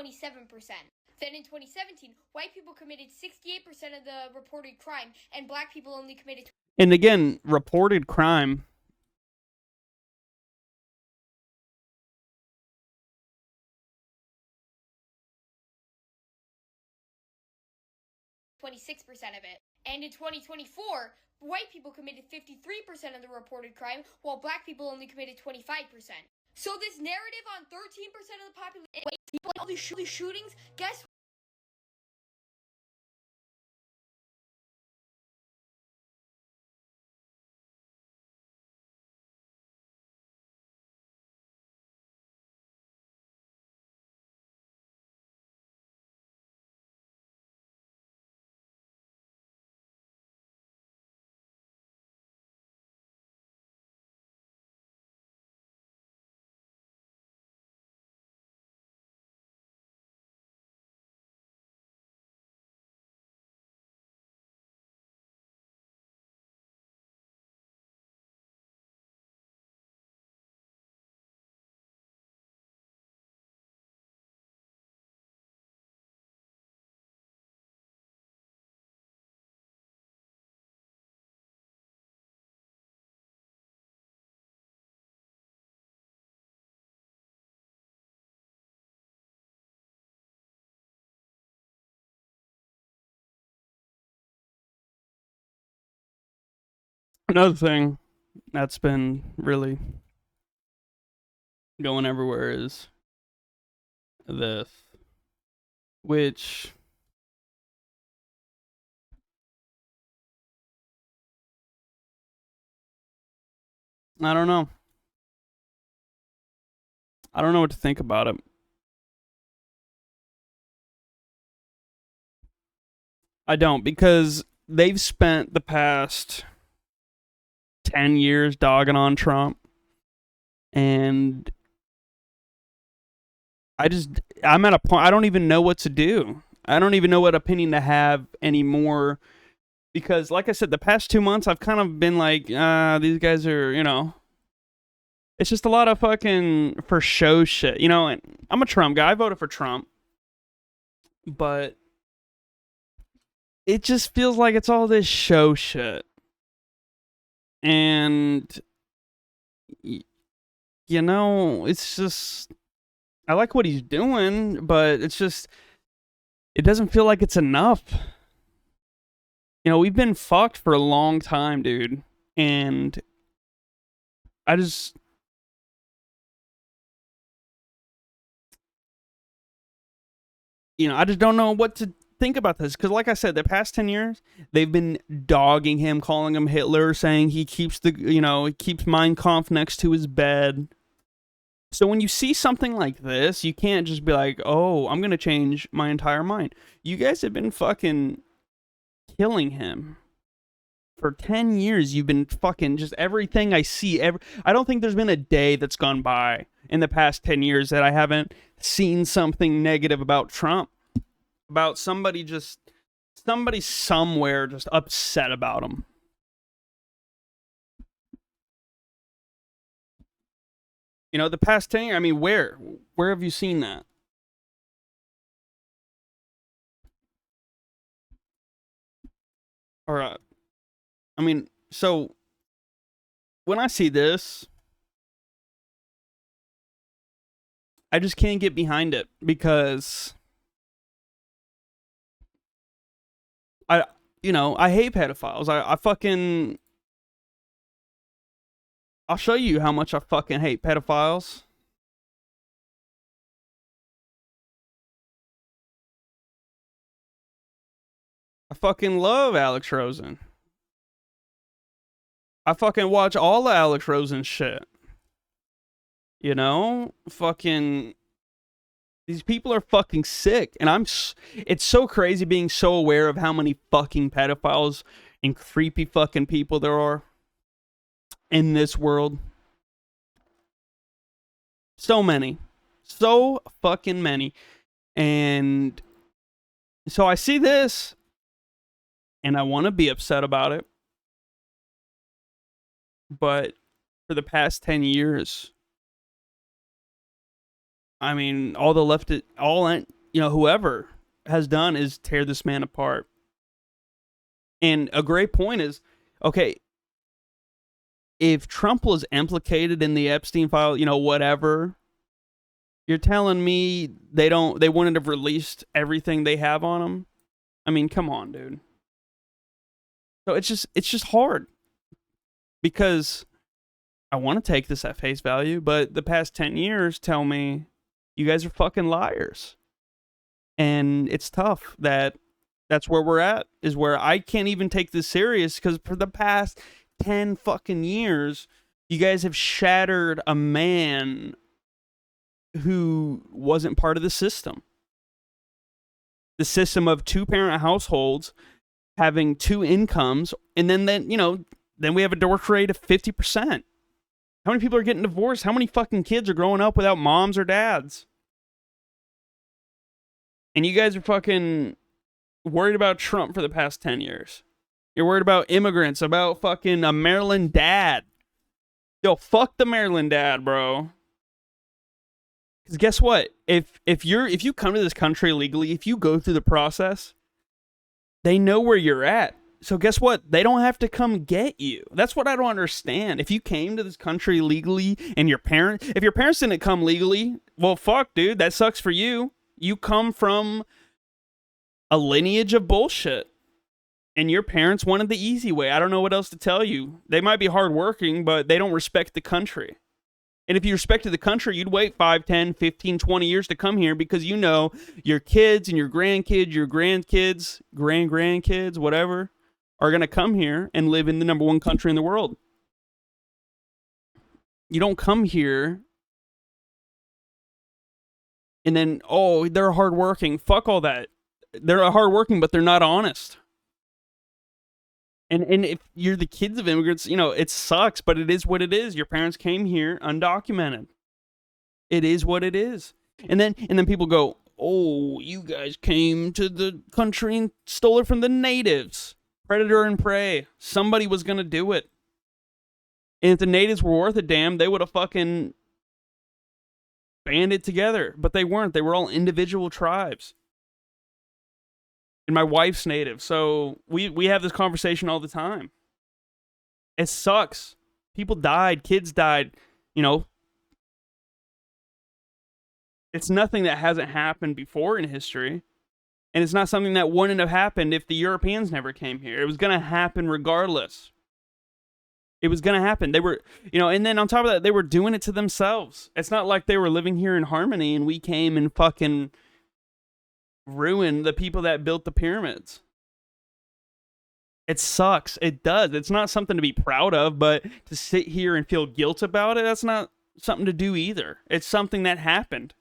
Then in 2017, white people committed 68% of the reported crime, and black people only committed. And again, reported crime. 26% of it. And in 2024, white people committed 53% of the reported crime, while black people only committed 25%. So this narrative on 13% of the population, white people, all these shootings, guess what? Another thing that's been really going everywhere is this, which I don't know. I don't know what to think about it. I don't, because they've spent the past 10 years dogging on Trump, and I'm at a point, I don't even know what to do. I don't even know what opinion to have anymore, because like I said, the past 2 months I've kind of been like, these guys are, it's just a lot of fucking for show shit, and I'm a Trump guy. I voted for Trump, but it just feels like it's all this show shit. And, it's just, I like what he's doing, but it's just, it doesn't feel like it's enough. You know, we've been fucked for a long time, dude. And I just, I just don't know what to think about this. Because, like I said, the past 10 years, they've been dogging him, calling him Hitler, saying he keeps he keeps Mein Kampf next to his bed. So when you see something like this, you can't just be like, oh, I'm going to change my entire mind. You guys have been fucking killing him. For 10 years, you've been fucking just everything I see. I don't think there's been a day that's gone by in the past 10 years that I haven't seen something negative about Trump. About somebody somewhere just upset about him. You know, the past 10 years, I mean, where have you seen that? Or, I mean, so when I see this, I just can't get behind it because I hate pedophiles. I'll show you how much I fucking hate pedophiles. I fucking love Alex Rosen. I fucking watch all of Alex Rosen's shit. You know? Fucking... These people are fucking sick. And it's so crazy being so aware of how many fucking pedophiles and creepy fucking people there are in this world. So many. So fucking many. And so I see this and I want to be upset about it. But for the past 10 years, I mean, whoever has done is tear this man apart. And a great point is, okay, if Trump was implicated in the Epstein file, whatever, you're telling me they wouldn't have released everything they have on him? I mean, come on, dude. So it's just hard. Because I want to take this at face value, but the past 10 years tell me you guys are fucking liars. And it's tough that's where we're at, is where I can't even take this serious because for the past 10 fucking years, you guys have shattered a man who wasn't part of the system. The system of 2-parent households having 2 incomes, and then we have a divorce rate of 50%. How many people are getting divorced? How many fucking kids are growing up without moms or dads? And you guys are fucking worried about Trump for the past 10 years. You're worried about immigrants, about fucking a Maryland dad. Yo, fuck the Maryland dad, bro. Because guess what? If you come to this country illegally, if you go through the process, they know where you're at. So guess what? They don't have to come get you. That's what I don't understand. If you came to this country legally and if your parents didn't come legally, well, fuck, dude, that sucks for you. You come from a lineage of bullshit. And your parents wanted the easy way. I don't know what else to tell you. They might be hardworking, but they don't respect the country. And if you respected the country, you'd wait 5, 10, 15, 20 years to come here because your kids and your grandkids, grand-grandkids, whatever, are going to come here and live in the number 1 country in the world. You don't come here and then, oh, they're hardworking. Fuck all that. They're hardworking, but they're not honest. And if you're the kids of immigrants, it sucks, but it is what it is. Your parents came here undocumented. It is what it is. And then people go, oh, you guys came to the country and stole it from the natives. Predator and prey. Somebody was going to do it. And if the natives were worth a damn, they would have fucking banded together. But they weren't. They were all individual tribes. And my wife's native. So we have this conversation all the time. It sucks. People died. Kids died. It's nothing that hasn't happened before in history. And it's not something that wouldn't have happened if the Europeans never came here. It was going to happen regardless. It was going to happen. They were, and then on top of that, they were doing it to themselves. It's not like they were living here in harmony and we came and fucking ruined the people that built the pyramids. It sucks. It does. It's not something to be proud of, but to sit here and feel guilt about it, that's not something to do either. It's something that happened.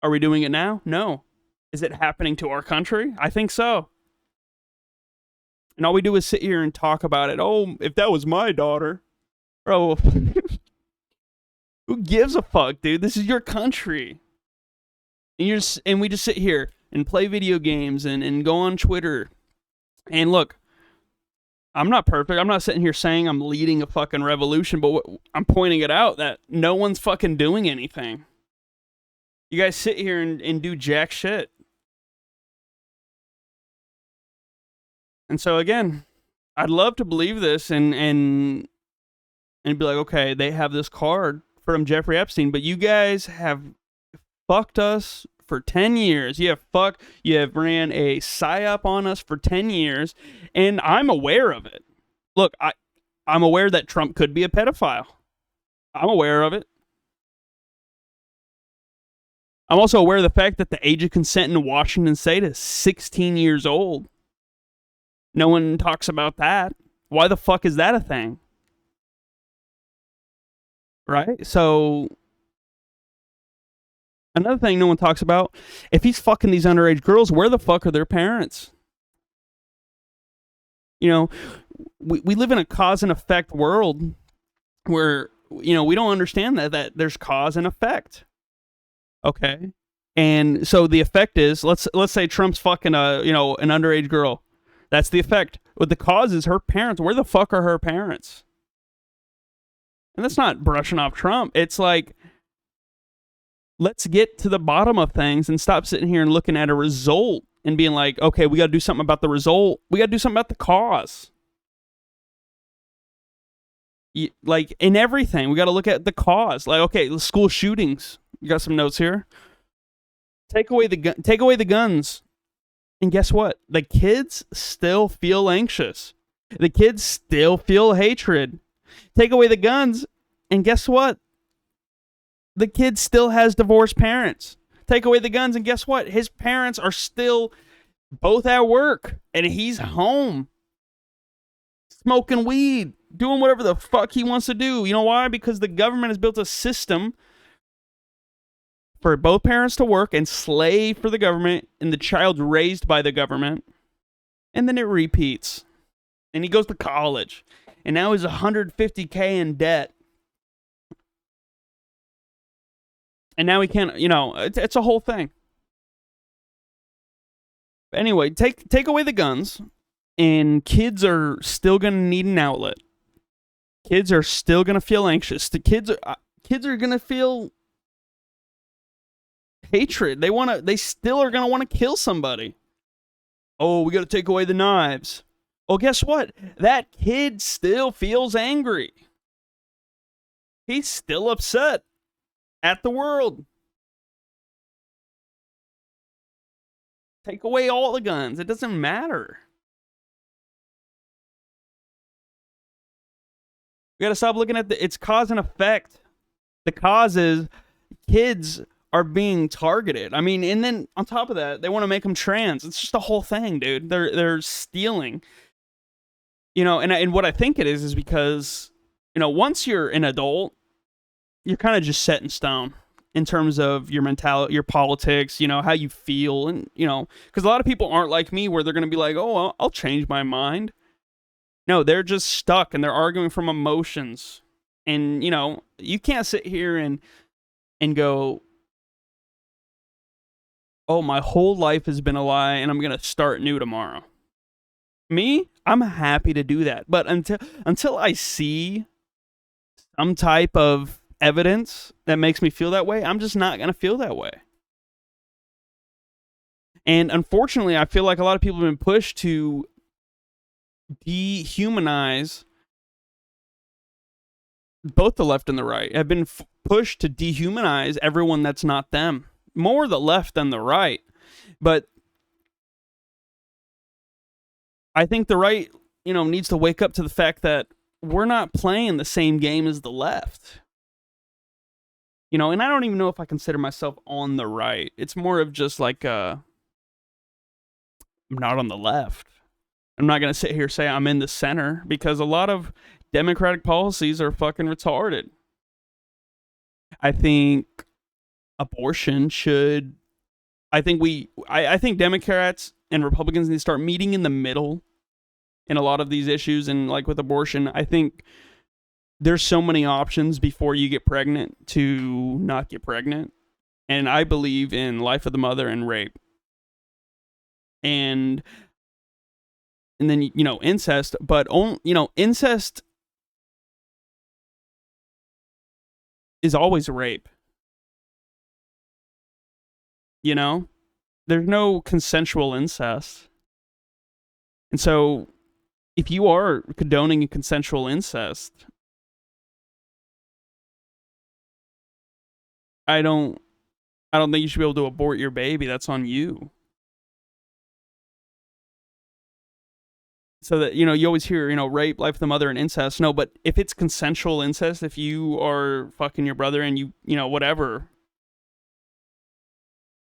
Are we doing it now? No. Is it happening to our country? I think so. And all we do is sit here and talk about it. Oh, if that was my daughter. Bro, who gives a fuck, dude? This is your country. And we just sit here and play video games and go on Twitter. And look, I'm not perfect. I'm not sitting here saying I'm leading a fucking revolution, but I'm pointing it out that no one's fucking doing anything. You guys sit here and do jack shit. And so again, I'd love to believe this and be like, okay, they have this card from Jeffrey Epstein, but you guys have fucked us for 10 years. You have ran a psyop on us for 10 years, and I'm aware of it. Look, I'm aware that Trump could be a pedophile. I'm aware of it. I'm also aware of the fact that the age of consent in Washington State is 16 years old. No one talks about that. Why the fuck is that a thing? Right? So, another thing no one talks about, if he's fucking these underage girls, where the fuck are their parents? We live in a cause and effect world where, we don't understand that there's cause and effect. Okay? And so the effect is, let's say Trump's fucking an underage girl. That's the effect. What the cause is her parents. Where the fuck are her parents? And that's not brushing off Trump. It's like, let's get to the bottom of things and stop sitting here and looking at a result and being like, okay, we got to do something about the result. We got to do something about the cause. Like, in everything, we got to look at the cause. Like, okay, school shootings. You got some notes here. Take away the guns. And guess what? The kids still feel anxious. The kids still feel hatred. Take away the guns, and guess what? The kid still has divorced parents. Take away the guns, and guess what? His parents are still both at work, and he's home. Smoking weed, doing whatever the fuck he wants to do. You know why? Because the government has built a system for both parents to work and slave for the government, and the child's raised by the government, and then it repeats. And he goes to college, and now he's $150K in debt. And now he can't, it's a whole thing. But anyway, take away the guns, and kids are still going to need an outlet. Kids are still going to feel anxious. The kids are going to feel hatred. They still are going to want to kill somebody. Oh, we got to take away the knives. Well, guess what? That kid still feels angry. He's still upset at the world. Take away all the guns. It doesn't matter. We got to stop looking at it's cause and effect. The cause is kids are being targeted. I mean, and then on top of that, they want to make them trans. It's just a whole thing, dude. They're stealing. And what I think it is because, once you're an adult, you're kind of just set in stone in terms of your mentality, your politics, how you feel. And, because a lot of people aren't like me where they're going to be like, oh, I'll change my mind. No, they're just stuck and they're arguing from emotions. And, you can't sit here and go, oh, my whole life has been a lie and I'm going to start new tomorrow. Me, I'm happy to do that. But until I see some type of evidence that makes me feel that way, I'm just not going to feel that way. And unfortunately, I feel like a lot of people have been pushed to dehumanize both the left and the right, have been pushed to dehumanize everyone that's not them. More the left than the right. But I think the right, needs to wake up to the fact that we're not playing the same game as the left. And I don't even know if I consider myself on the right. It's more of just like, I'm not on the left. I'm not going to sit here and say I'm in the center, because a lot of Democratic policies are fucking retarded. I think abortion should, I think Democrats and Republicans need to start meeting in the middle in a lot of these issues. And like with abortion, I think there's so many options before you get pregnant to not get pregnant. And I believe in life of the mother and rape. And then, incest, but incest is always rape. There's no consensual incest. And so if you are condoning consensual incest, I don't think you should be able to abort your baby. That's on you. So that, you always hear, rape, life of the mother, and incest. No, but if it's consensual incest, if you are fucking your brother and you whatever,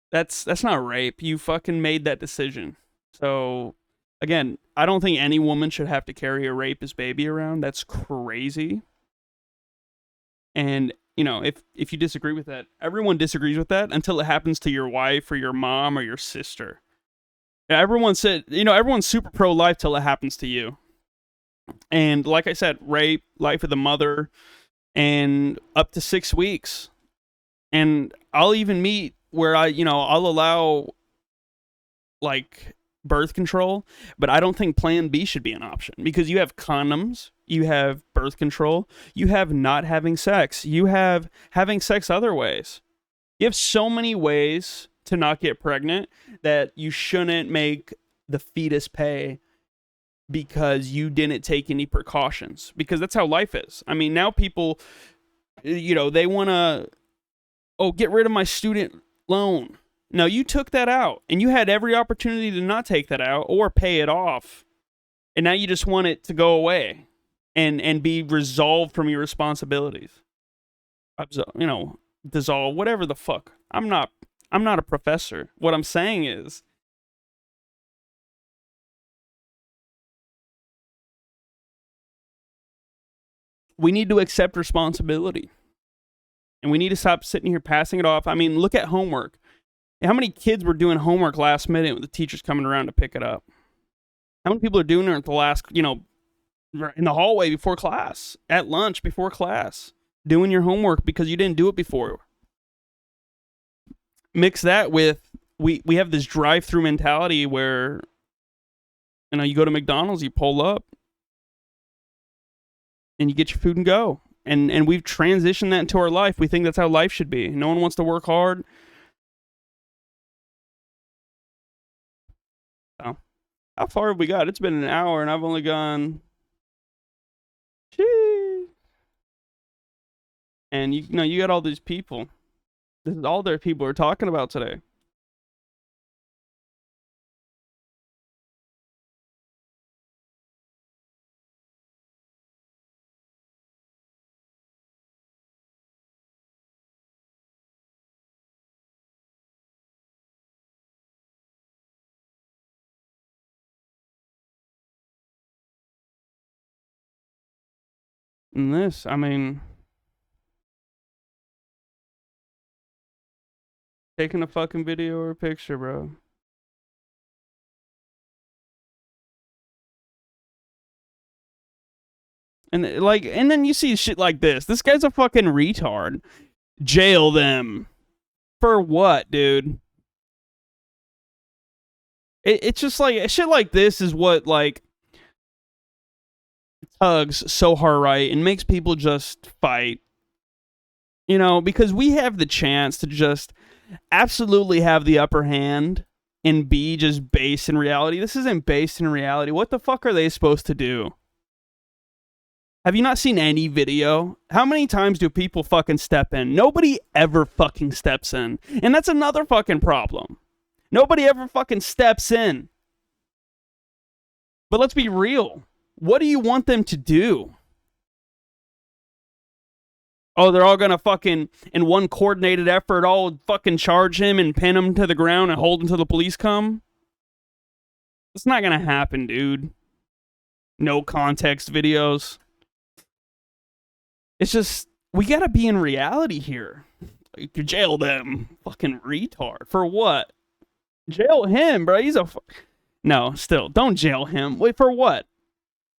that's not rape. You fucking made that decision. So, again, I don't think any woman should have to carry a rapist baby around. That's crazy. And, if you disagree with that, everyone disagrees with that until it happens to your wife or your mom or your sister. Everyone said, everyone's super pro-life till it happens to you. And like I said, rape, life of the mother, and up to 6 weeks. And I'll even meet where I'll allow, like, birth control, but I don't think Plan B should be an option, because you have condoms, you have birth control, you have not having sex, you have having sex other ways. You have so many ways to not get pregnant that you shouldn't make the fetus pay because you didn't take any precautions, because that's how life is. I mean, now people, they want to, get rid of my student loan. No, you took that out, and you had every opportunity to not take that out or pay it off. And now you just want it to go away and be resolved from your responsibilities. Dissolve, whatever the fuck. I'm not a professor. What I'm saying is, we need to accept responsibility. And we need to stop sitting here passing it off. I mean, look at homework. How many kids were doing homework last minute with the teachers coming around to pick it up? How many people are doing it at the last, in the hallway before class, at lunch before class, doing your homework because you didn't do it before? Mix that with, we have this drive-through mentality where, you go to McDonald's, you pull up, and you get your food and go. And we've transitioned that into our life. We think that's how life should be. No one wants to work hard. So, how far have we got? It's been an hour, and I've only gone... Gee. And, you got all these people. This is all their people are talking about today. And this, I mean... taking a fucking video or a picture, bro. And then you see shit like this. This guy's a fucking retard. Jail them. For what, dude? It's just like, shit like this is what, like, tugs so hard right and makes people just fight. Because we have the chance to just absolutely have the upper hand and be just based in reality. This isn't based in reality. What the fuck are they supposed to do? Have you not seen any video? How many times do people fucking step in? Nobody ever fucking steps in. And that's another fucking problem. Nobody ever fucking steps in. But let's be real. What do you want them to do? Oh, they're all gonna fucking, in one coordinated effort, all fucking charge him and pin him to the ground and hold him till the police come? It's not gonna happen, dude. No context videos. It's just, we gotta be in reality here. Like, jail them. Fucking retard. For what? Jail him, bro. He's a... No, still, don't jail him. Wait, for what?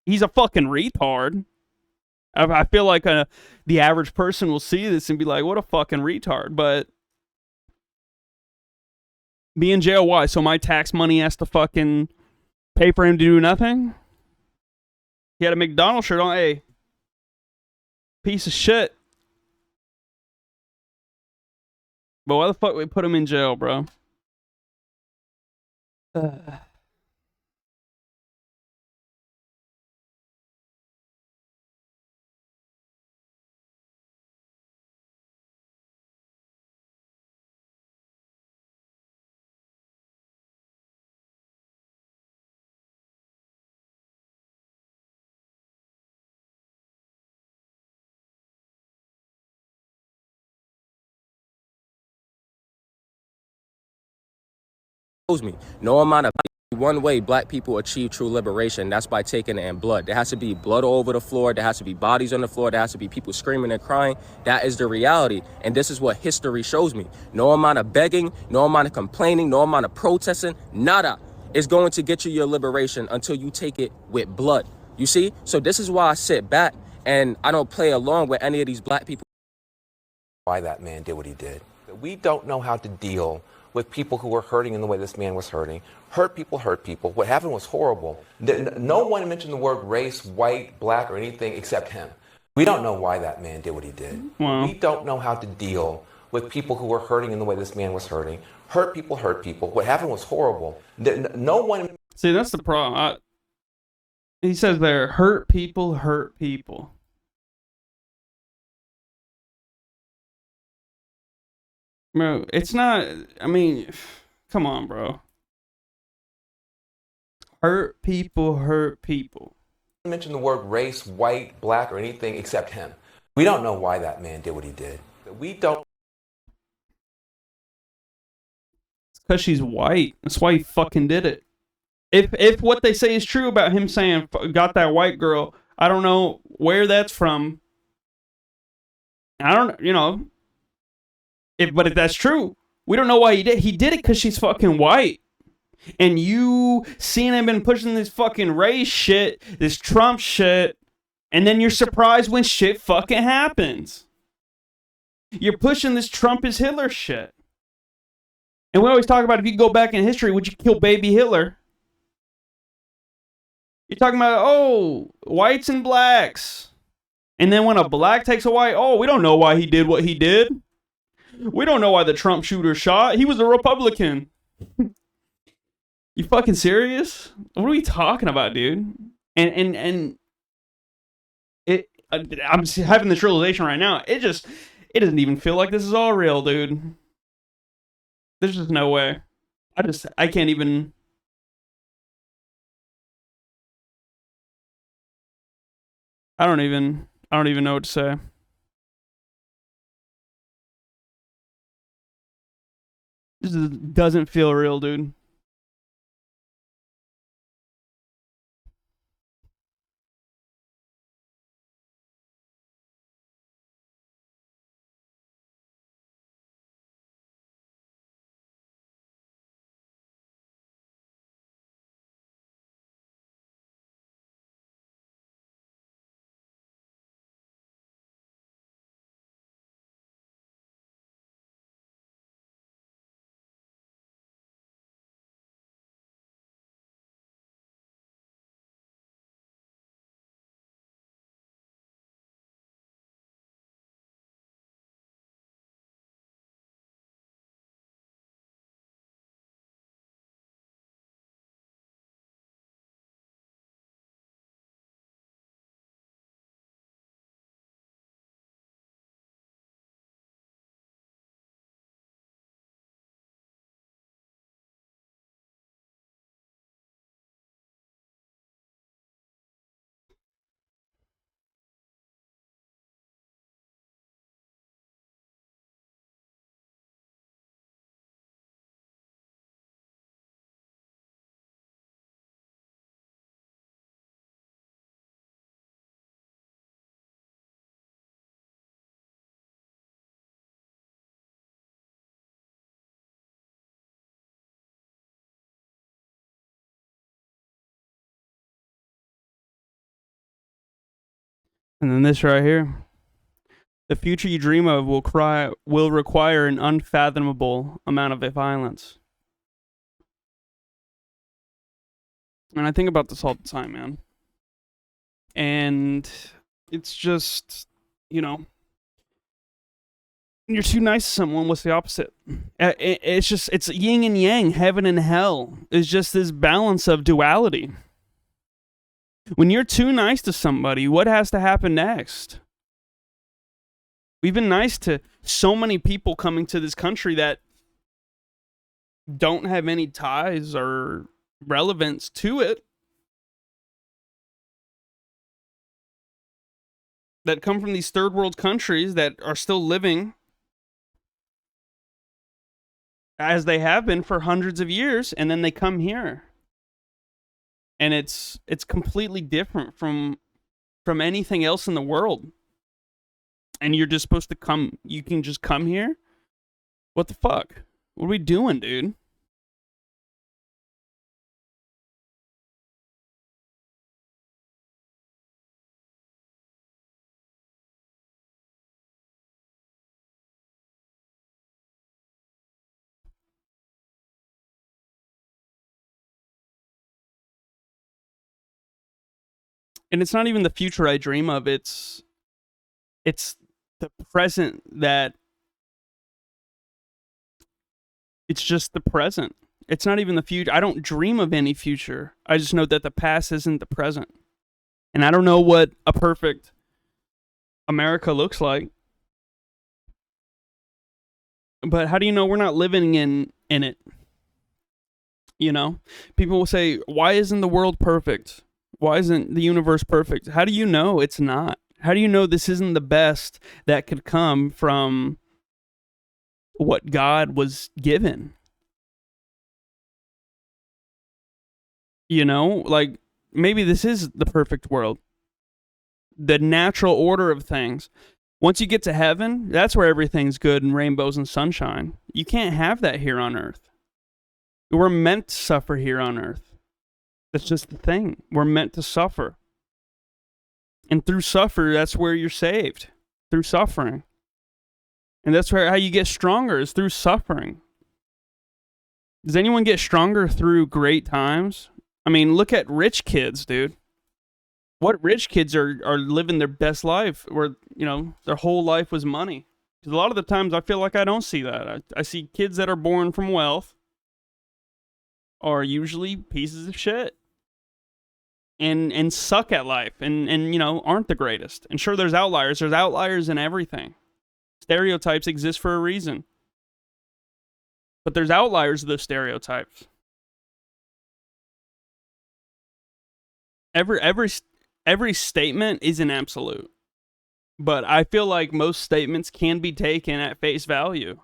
He's a fucking retard. I feel like the average person will see this and be like, what a fucking retard. But be in jail, why? So my tax money has to fucking pay for him to do nothing? He had a McDonald's shirt on. Hey, piece of shit. But why the fuck we put him in jail, bro? Me. No amount of one way black people achieve true liberation, that's by taking it in blood. There has to be blood all over the floor. There has to be bodies on the floor. There has to be people screaming and crying. That is the reality. And this is what history shows me. No amount of begging, no amount of complaining, no amount of protesting, nada is going to get you your liberation until you take it with blood. You see? So this is why I sit back and I don't play along with any of these black people. Why that man did what he did. We don't know how to deal with people who were hurting in the way this man was hurting. Hurt people hurt people. What happened was horrible. No one mentioned the word race, white, black, or anything except him. We don't know why that man did what he did. Wow. We don't know how to deal with people who were hurting in the way this man was hurting. Hurt people hurt people. What happened was horrible. No one... See, that's the problem. He says there, hurt people hurt people. Bro, it's not, I mean, come on, bro. Hurt people hurt people. Mention the word race, white, black, or anything except him. We don't know why that man did what he did. We don't. It's because she's white. That's why he fucking did it. If what they say is true about him saying, got that white girl, I don't know where that's from. I don't, you know. But if that's true, we don't know why he did. He did it because she's fucking white. And you seeing him been pushing this fucking race shit, this Trump shit, and then you're surprised when shit fucking happens. You're pushing this Trump is Hitler shit. And we always talk about if you go back in history, would you kill baby Hitler? You're talking about, oh, whites and blacks. And then when a black takes a white, oh, we don't know why he did what he did. We don't know why the Trump shooter shot. He was a Republican. You fucking serious? What are we talking about, dude? And it. I'm having this realization right now. It doesn't even feel like this is all real, dude. There's just no way. I can't even. I don't even know what to say. This doesn't feel real, dude. And then this right here. The future you dream of will require an unfathomable amount of violence. And I think about this all the time, man. And it's just, when you're too nice to someone, what's the opposite? It's yin and yang, heaven and hell. It's just this balance of duality. When you're too nice to somebody, what has to happen next? We've been nice to so many people coming to this country that don't have any ties or relevance to it, that come from these third world countries that are still living as they have been for hundreds of years, and then they come here. And it's completely different from anything else in the world. And you're just supposed to come, you can just come here? What the fuck? What are we doing, dude? And it's not even the future I dream of, it's the present that it's just the present. It's not even the future. I don't dream of any future. I just know that the past isn't the present. And I don't know what a perfect America looks like. But how do you know we're not living in it? People will say, why isn't the world perfect? Why isn't the universe perfect? How do you know it's not? How do you know this isn't the best that could come from what God was given? Like, maybe this is the perfect world. The natural order of things. Once you get to heaven, that's where everything's good and rainbows and sunshine. You can't have that here on earth. We're meant to suffer here on earth. That's just the thing. We're meant to suffer. And through suffer, that's where you're saved. Through suffering. And that's how you get stronger, is through suffering. Does anyone get stronger through great times? I mean, look at rich kids, dude. What rich kids are living their best life, where, their whole life was money? Because a lot of the times I feel like I don't see that. I see kids that are born from wealth are usually pieces of shit. And suck at life and aren't the greatest. And sure, there's outliers. There's outliers in everything. Stereotypes exist for a reason. But there's outliers of those stereotypes. Every statement isn't absolute. But I feel like most statements can be taken at face value.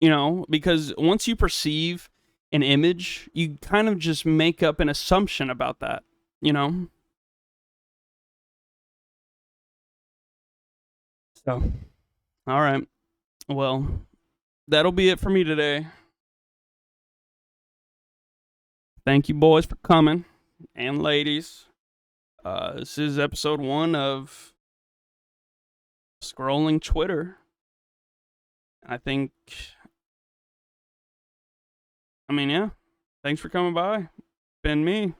Because once you perceive an image, you kind of just make up an assumption about that, So, all right. Well, that'll be it for me today. Thank you, boys, for coming, and ladies. This is episode 1 of Scrolling Twitter. Yeah. Thanks for coming by. Been me.